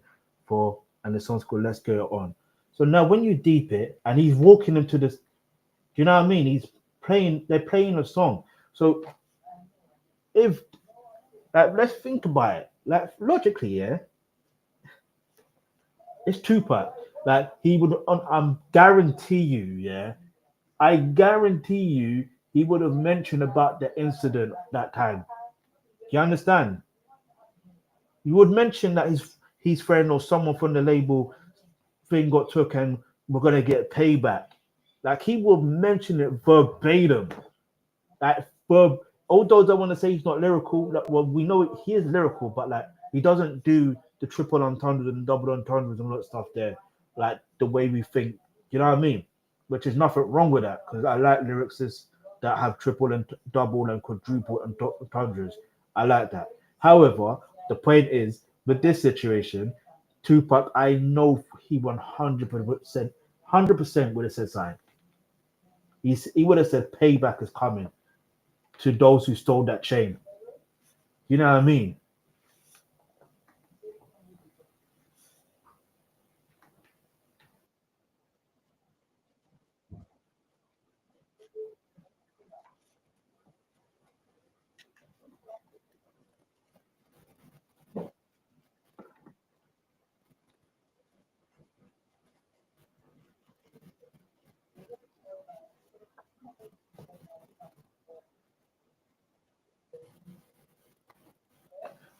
and the song's called "Let's Get It On." So now, when you deep it, and he's walking into this, do you know what I mean? They're playing a song. So if, like, let's think about it, like, logically, yeah, it's Tupac. Like, he would, guarantee you, yeah, I guarantee you, he would have mentioned about the incident that time. You understand? You would mention that his friend or someone from the label thing got took and we're gonna get payback. Like, he will mention it verbatim. Like, although I want to say he's not lyrical, like, well, we know he is lyrical, but like, he doesn't do the triple entendres and double entendres and all that stuff there, like the way we think. You know what I mean? Which is nothing wrong with that, because I like lyricists that have triple and double and quadruple entendres. I like that. However, the point is, with this situation, Tupac, I know he 100% would have said something. He would have said payback is coming to those who stole that chain. You know what I mean?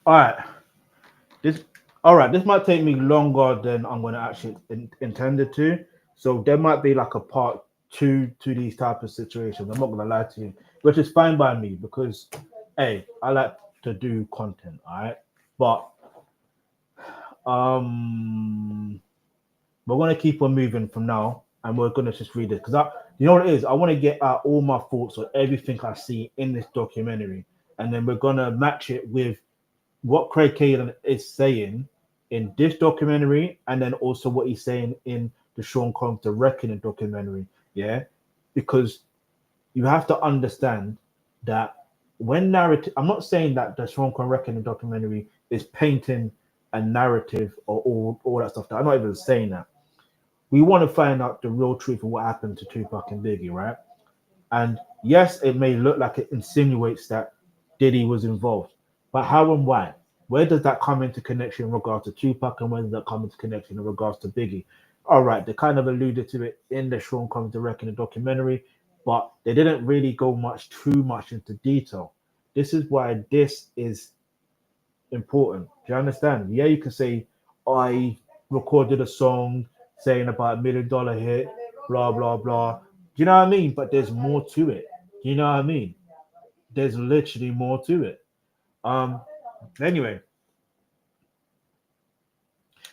All right. This all right. This might take me longer than I'm going to actually intended to. So there might be like a part two to these type of situations. I'm not going to lie to you, which is fine by me because, hey, I like to do content. All right, but um, we're going to keep on moving from now, and we're going to just read it because you know what it is. I want to get out all my thoughts on everything I see in this documentary, and then we're going to match it with what Craig Kading is saying in this documentary, and then also what he's saying in the Sean Combs The Reckoning documentary. Yeah, because you have to understand that when narrative, I'm not saying that the Sean Combs Reckoning documentary is painting a narrative or all that stuff. I'm not even saying that. We want to find out the real truth of what happened to Tupac and Biggie, right? And yes, it may look like it insinuates that Diddy was involved, but how and why? Where does that come into connection in regards to Tupac, and where does that come into connection in regards to Biggie? All right, they kind of alluded to it in the Sean Combs The Reckoning documentary, but they didn't really go too much into detail. This is why this is important. Do you understand? Yeah, you can say I recorded a song saying about $1 million hit, blah blah blah. Do you know what I mean? But there's more to it. Do you know what I mean? There's literally more to it. Anyway,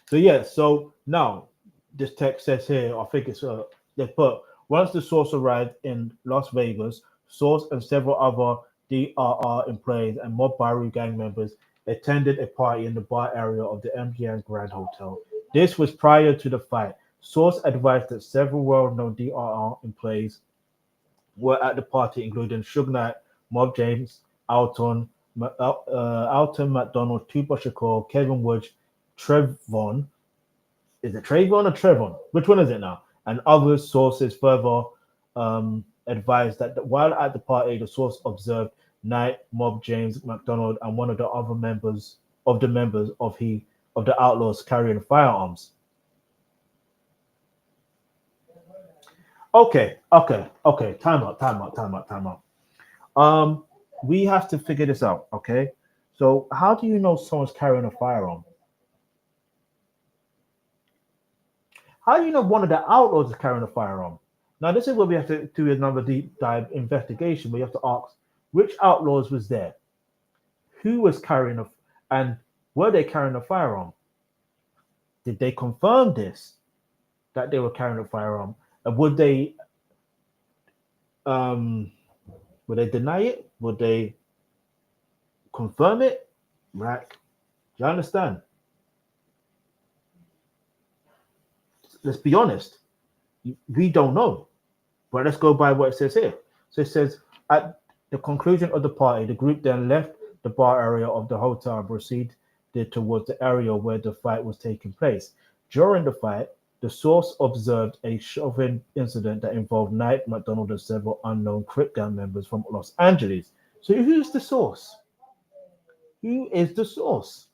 so yeah, so now this text says here, I think it's they put once the source arrived in Las Vegas, source and several other DRR employees and mob Baru gang members attended a party in the bar area of the MGM Grand Hotel. This was prior to the fight. Source advised that several well-known DRR employees were at the party, including Suge Knight, Mob James, Alton McDonald, Tupac Shakur, Kevin Woods, Trevon. Is it Trayvon or Trevon? Which one is it now? And other sources further advised that while at the party, the source observed Knight, Mob James, McDonald, and one of the other members of the Outlaws carrying firearms. Okay. Time out. We have to figure this out. Okay. So how do you know someone's carrying a firearm? How do you know one of the outlaws is carrying a firearm? Now, this is where we have to do another deep dive investigation. We have to ask which outlaws was there, who was carrying and were they carrying a firearm? Did they confirm this that they were carrying a firearm? And would they deny it? Would they confirm it? Right? Do you understand? Let's be honest. We don't know. But let's go by what it says here. So it says, at the conclusion of the party, the group then left the bar area of the hotel and proceeded towards the area where the fight was taking place. During the fight, the source observed a shoving incident that involved Knight, McDonald, and several unknown Crip gang members from Los Angeles. So who's the source? Who is the source?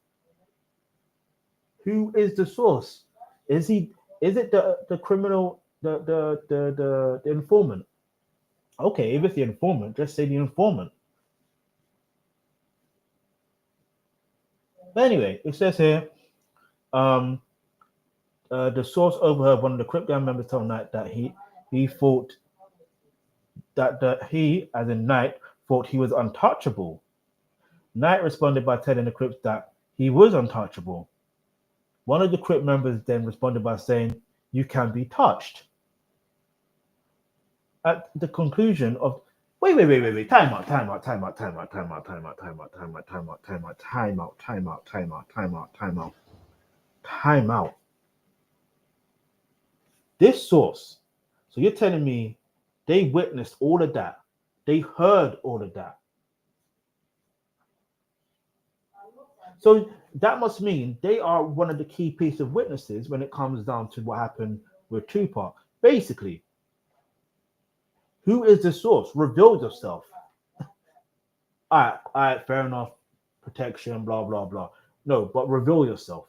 Who is the source? Is it the criminal, the informant? Okay, if it's the informant, just say the informant. But anyway, it says here, the source overheard one of the Crip gang members tell Knight that he thought that he, as in Knight, thought he was untouchable. Knight responded by telling the Crips that he was untouchable. One of the Crip members then responded by saying, "You can be touched." At the conclusion of wait. Time out. This source. So you're telling me they witnessed all of that. They heard all of that. So that must mean they are one of the key pieces of witnesses when it comes down to what happened with Tupac. Basically, who is the source? Reveal yourself. All right, fair enough. Protection, blah, blah, blah. No, but reveal yourself.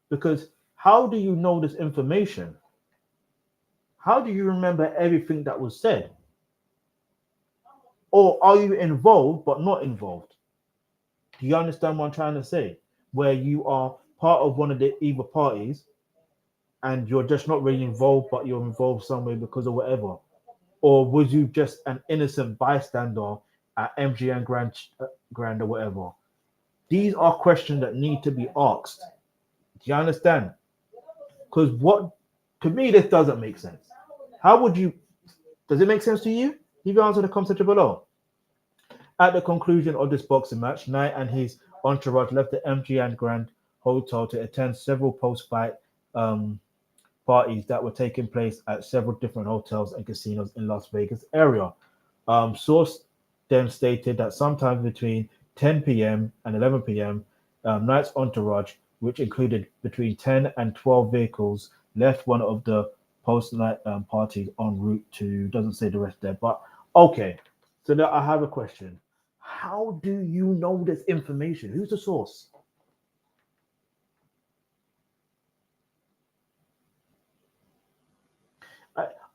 Because how do you know this information? How do you remember everything that was said? Or are you involved but not involved? Do you understand what I'm trying to say? Where you are part of one of the either parties and you're just not really involved, but you're involved somewhere because of whatever. Or was you just an innocent bystander at MGN Grand or whatever? These are questions that need to be asked. Do you understand? Because what to me this doesn't make sense. How would you? Does it make sense to you? Leave your answer in the comment section below. At the conclusion of this boxing match, Knight and his entourage left the MGM Grand Hotel to attend several post-fight parties that were taking place at several different hotels and casinos in Las Vegas area. Source then stated that sometime between 10 p.m. and 11 p.m., Knight's entourage, which included between 10 and 12 vehicles, left one of the post-night parties en route to, doesn't say the rest there, but okay. So now I have a question. How do you know this information? Who's the source?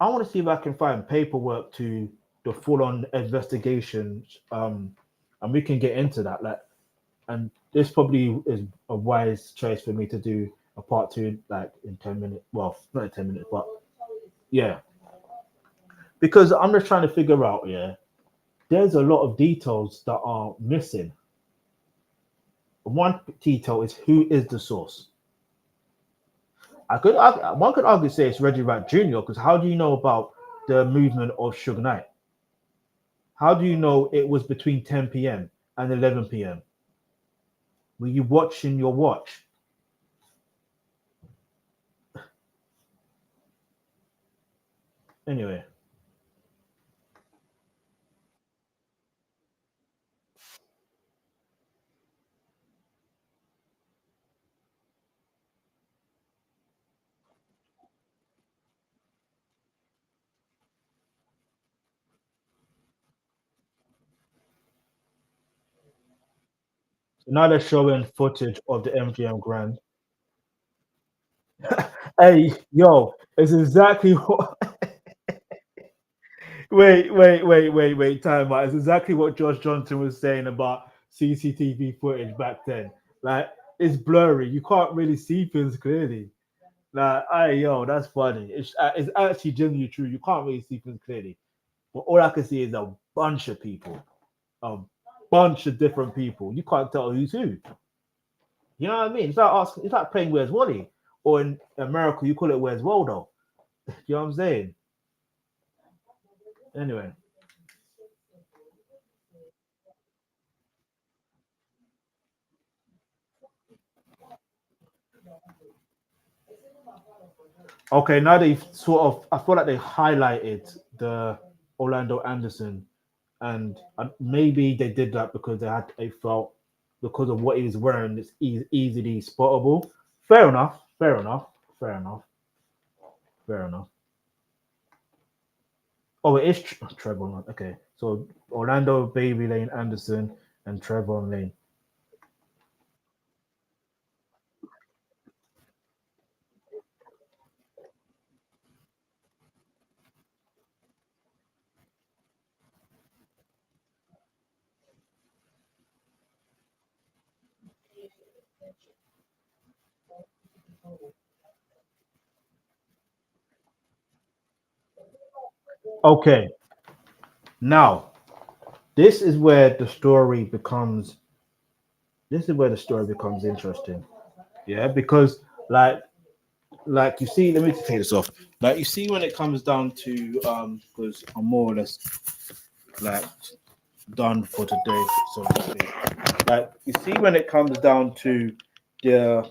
I want to see if I can find paperwork to the full-on investigations, and we can get into that. Like, and this probably is a wise choice for me to do a part two, like in 10 minutes. Well, not in 10 minutes, but yeah, because I'm just trying to figure out. Yeah, there's a lot of details that are missing. One detail is who is the source. One could argue say it's Reggie Wright Jr. because how do you know about the movement of Suge Knight? How do you know it was between 10 p.m. and 11 p.m.? Were you watching your watch? Anyway. So now they're showing footage of the MGM Grand. Hey, yo, it's exactly what. Wait. Time out. It's exactly what Josh Johnson was saying about CCTV footage back then. Like, it's blurry. You can't really see things clearly. Like, yo, that's funny. It's actually genuinely true. You can't really see things clearly. But all I can see is a bunch of people, a bunch of different people. You can't tell who's who. You know what I mean? It's like playing Where's Wally, or in America you call it Where's Waldo. You know what I'm saying? Anyway, okay. Now they've sort of, I feel like they highlighted the Orlando Anderson, and maybe they did that because they felt because of what he was wearing, it's easily spottable. Fair enough. Fair enough. Fair enough. Fair enough. Oh, it is Trevor. Okay, so Orlando, Baby Lane, Anderson, and Trevor Lane. Okay, now this is where the story becomes. This is where the story becomes interesting. Yeah, because like you see, let me take this off. Like you see, when it comes down to because I'm more or less like done for today, so to speak. Like you see, when it comes down to the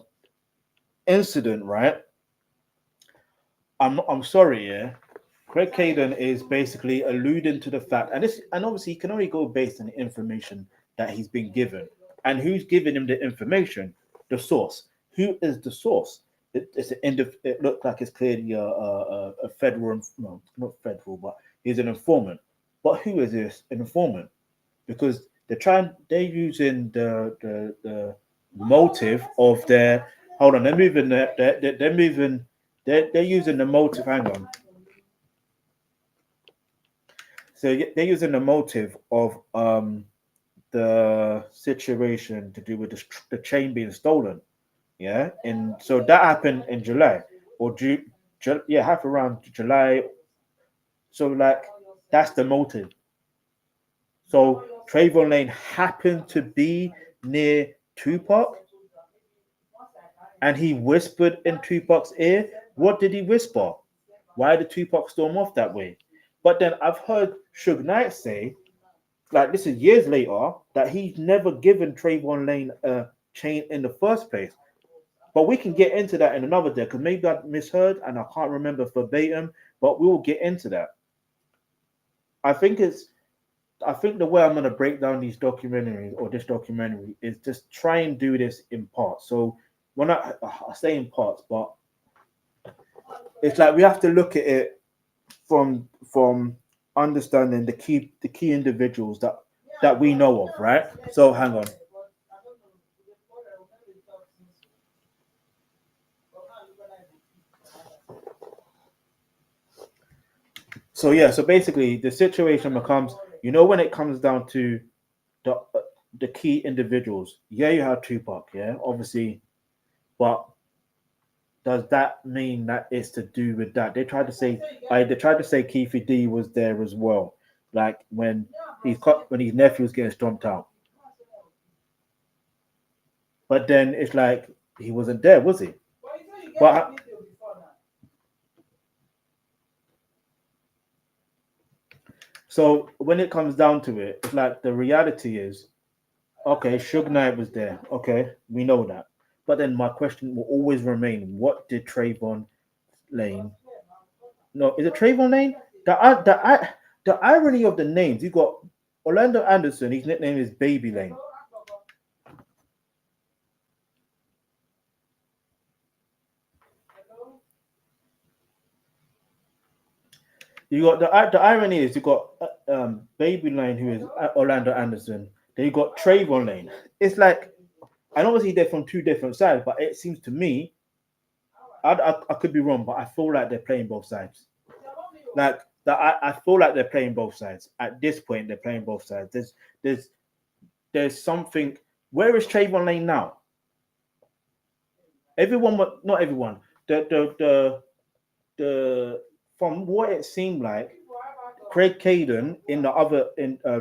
incident, right? I'm sorry, yeah. Greg Kading is basically alluding to the fact, and obviously he can only go based on the information that he's been given, and who's giving him the information, the source. Who is the source? It looked like it's clearly a federal, no, not federal, but he's an informant. But who is this an informant? Because they're using the motive of their. Hold on, they're moving. They're moving. They're using the motive. Hang on. So they're using the motive of the situation to do with the chain being stolen. Yeah, and so that happened in July or June. Yeah, happened around July. So like that's the motive. So Trayvon Lane happened to be near Tupac, and he whispered in Tupac's ear. What did he whisper? Why did Tupac storm off that way? But then I've heard Suge Knight say, like this is years later, that he's never given Trayvon Lane a chain in the first place. But we can get into that in another day because maybe I misheard and I can't remember verbatim, but we will get into that. I think the way I'm gonna break down these documentaries or this documentary is just try and do this in parts. So when I say in parts, but it's like we have to look at it from understanding the key individuals that we know of, right? So hang on. So yeah, so basically the situation becomes, when it comes down to the key individuals, yeah, you have Tupac, yeah, obviously, but does that mean that it's to do with that? They tried to say Keefe D was there as well, like when his nephew was getting stomped out. But then it's like he wasn't there, was he? But so when it comes down to it, it's like the reality is, okay, Suge Knight was there. Okay, we know that. But then my question will always remain: what did Trayvon Lane? No, is it Trayvon Lane? The irony of the names, you got Orlando Anderson. His nickname is Baby Lane. You got the irony is you got Baby Lane, who is Orlando Anderson. Then you got Trayvon Lane. It's like, and obviously they're from two different sides, but it seems to me, I could be wrong, but I feel like they're playing both sides. Like that, I feel like they're playing both sides. At this point, they're playing both sides. There's something. Where is Trayvon Lane now? Everyone, not everyone. The from what it seemed like, Greg Kading in the other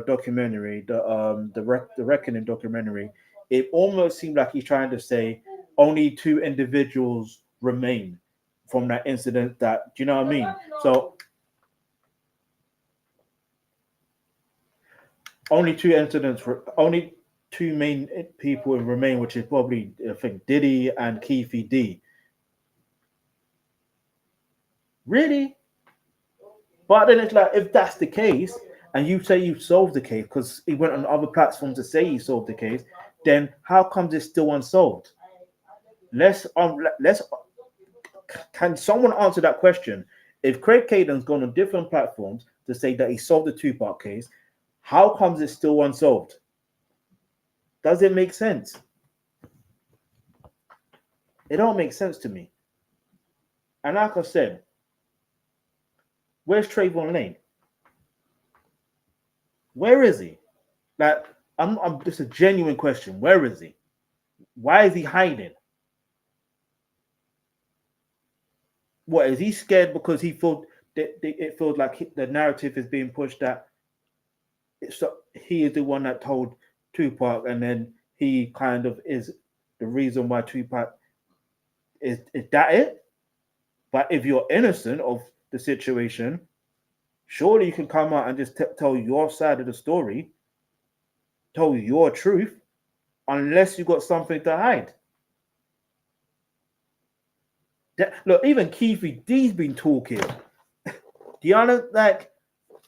documentary, the Reckoning documentary, it almost seemed like he's trying to say only two individuals remain from that incident. That, do you know what I mean? So only two main people remain, which is probably, I think, Diddy and Keefe D. Really? But then it's like, if that's the case, and you say you solved the case because he went on other platforms to say he solved the case, then how comes it's still unsolved? Let's can someone answer that question? If Craig Kading's gone on different platforms to say that he solved the Tupac case, how comes it's still unsolved? Does it make sense? It don't make sense to me. And like I said, where's Trayvon Lane? Where is he? Like, I'm just a genuine question. Where is he? Why is he hiding? What, is he scared because he felt that it feels like the narrative is being pushed that he is the one that told Tupac, and then he kind of is the reason why Tupac is that it? But if you're innocent of the situation, surely you can come out and just tell your side of the story, tell your truth, unless you got something to hide. Look, even Keefe D's been talking. Deanna, like,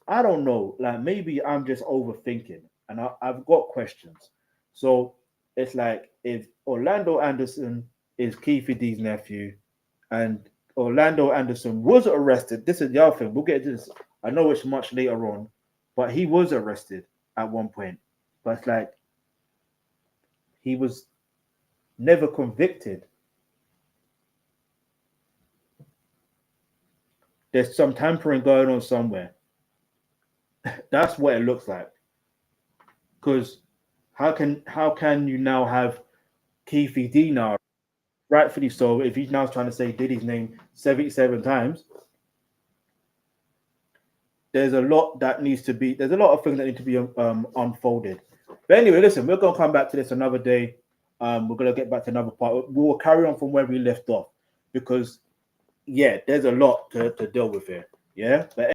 I don't know. Like, maybe I'm just overthinking, and I've got questions. So it's like, if Orlando Anderson is Keefe D's nephew, and Orlando Anderson was arrested. This is the other thing. We'll get to this. I know it's much later on, but he was arrested at one point. But it's like, he was never convicted. There's some tampering going on somewhere. That's what it looks like. Because how can you now have Keefe D now, rightfully so, if he's now trying to say Diddy's name 77 times? There's a lot that needs to be. There's a lot of things that need to be unfolded. But anyway, listen, we're gonna come back to this another day. We're gonna get back to another part. We will carry on from where we left off because, yeah, there's a lot to deal with here. Yeah, but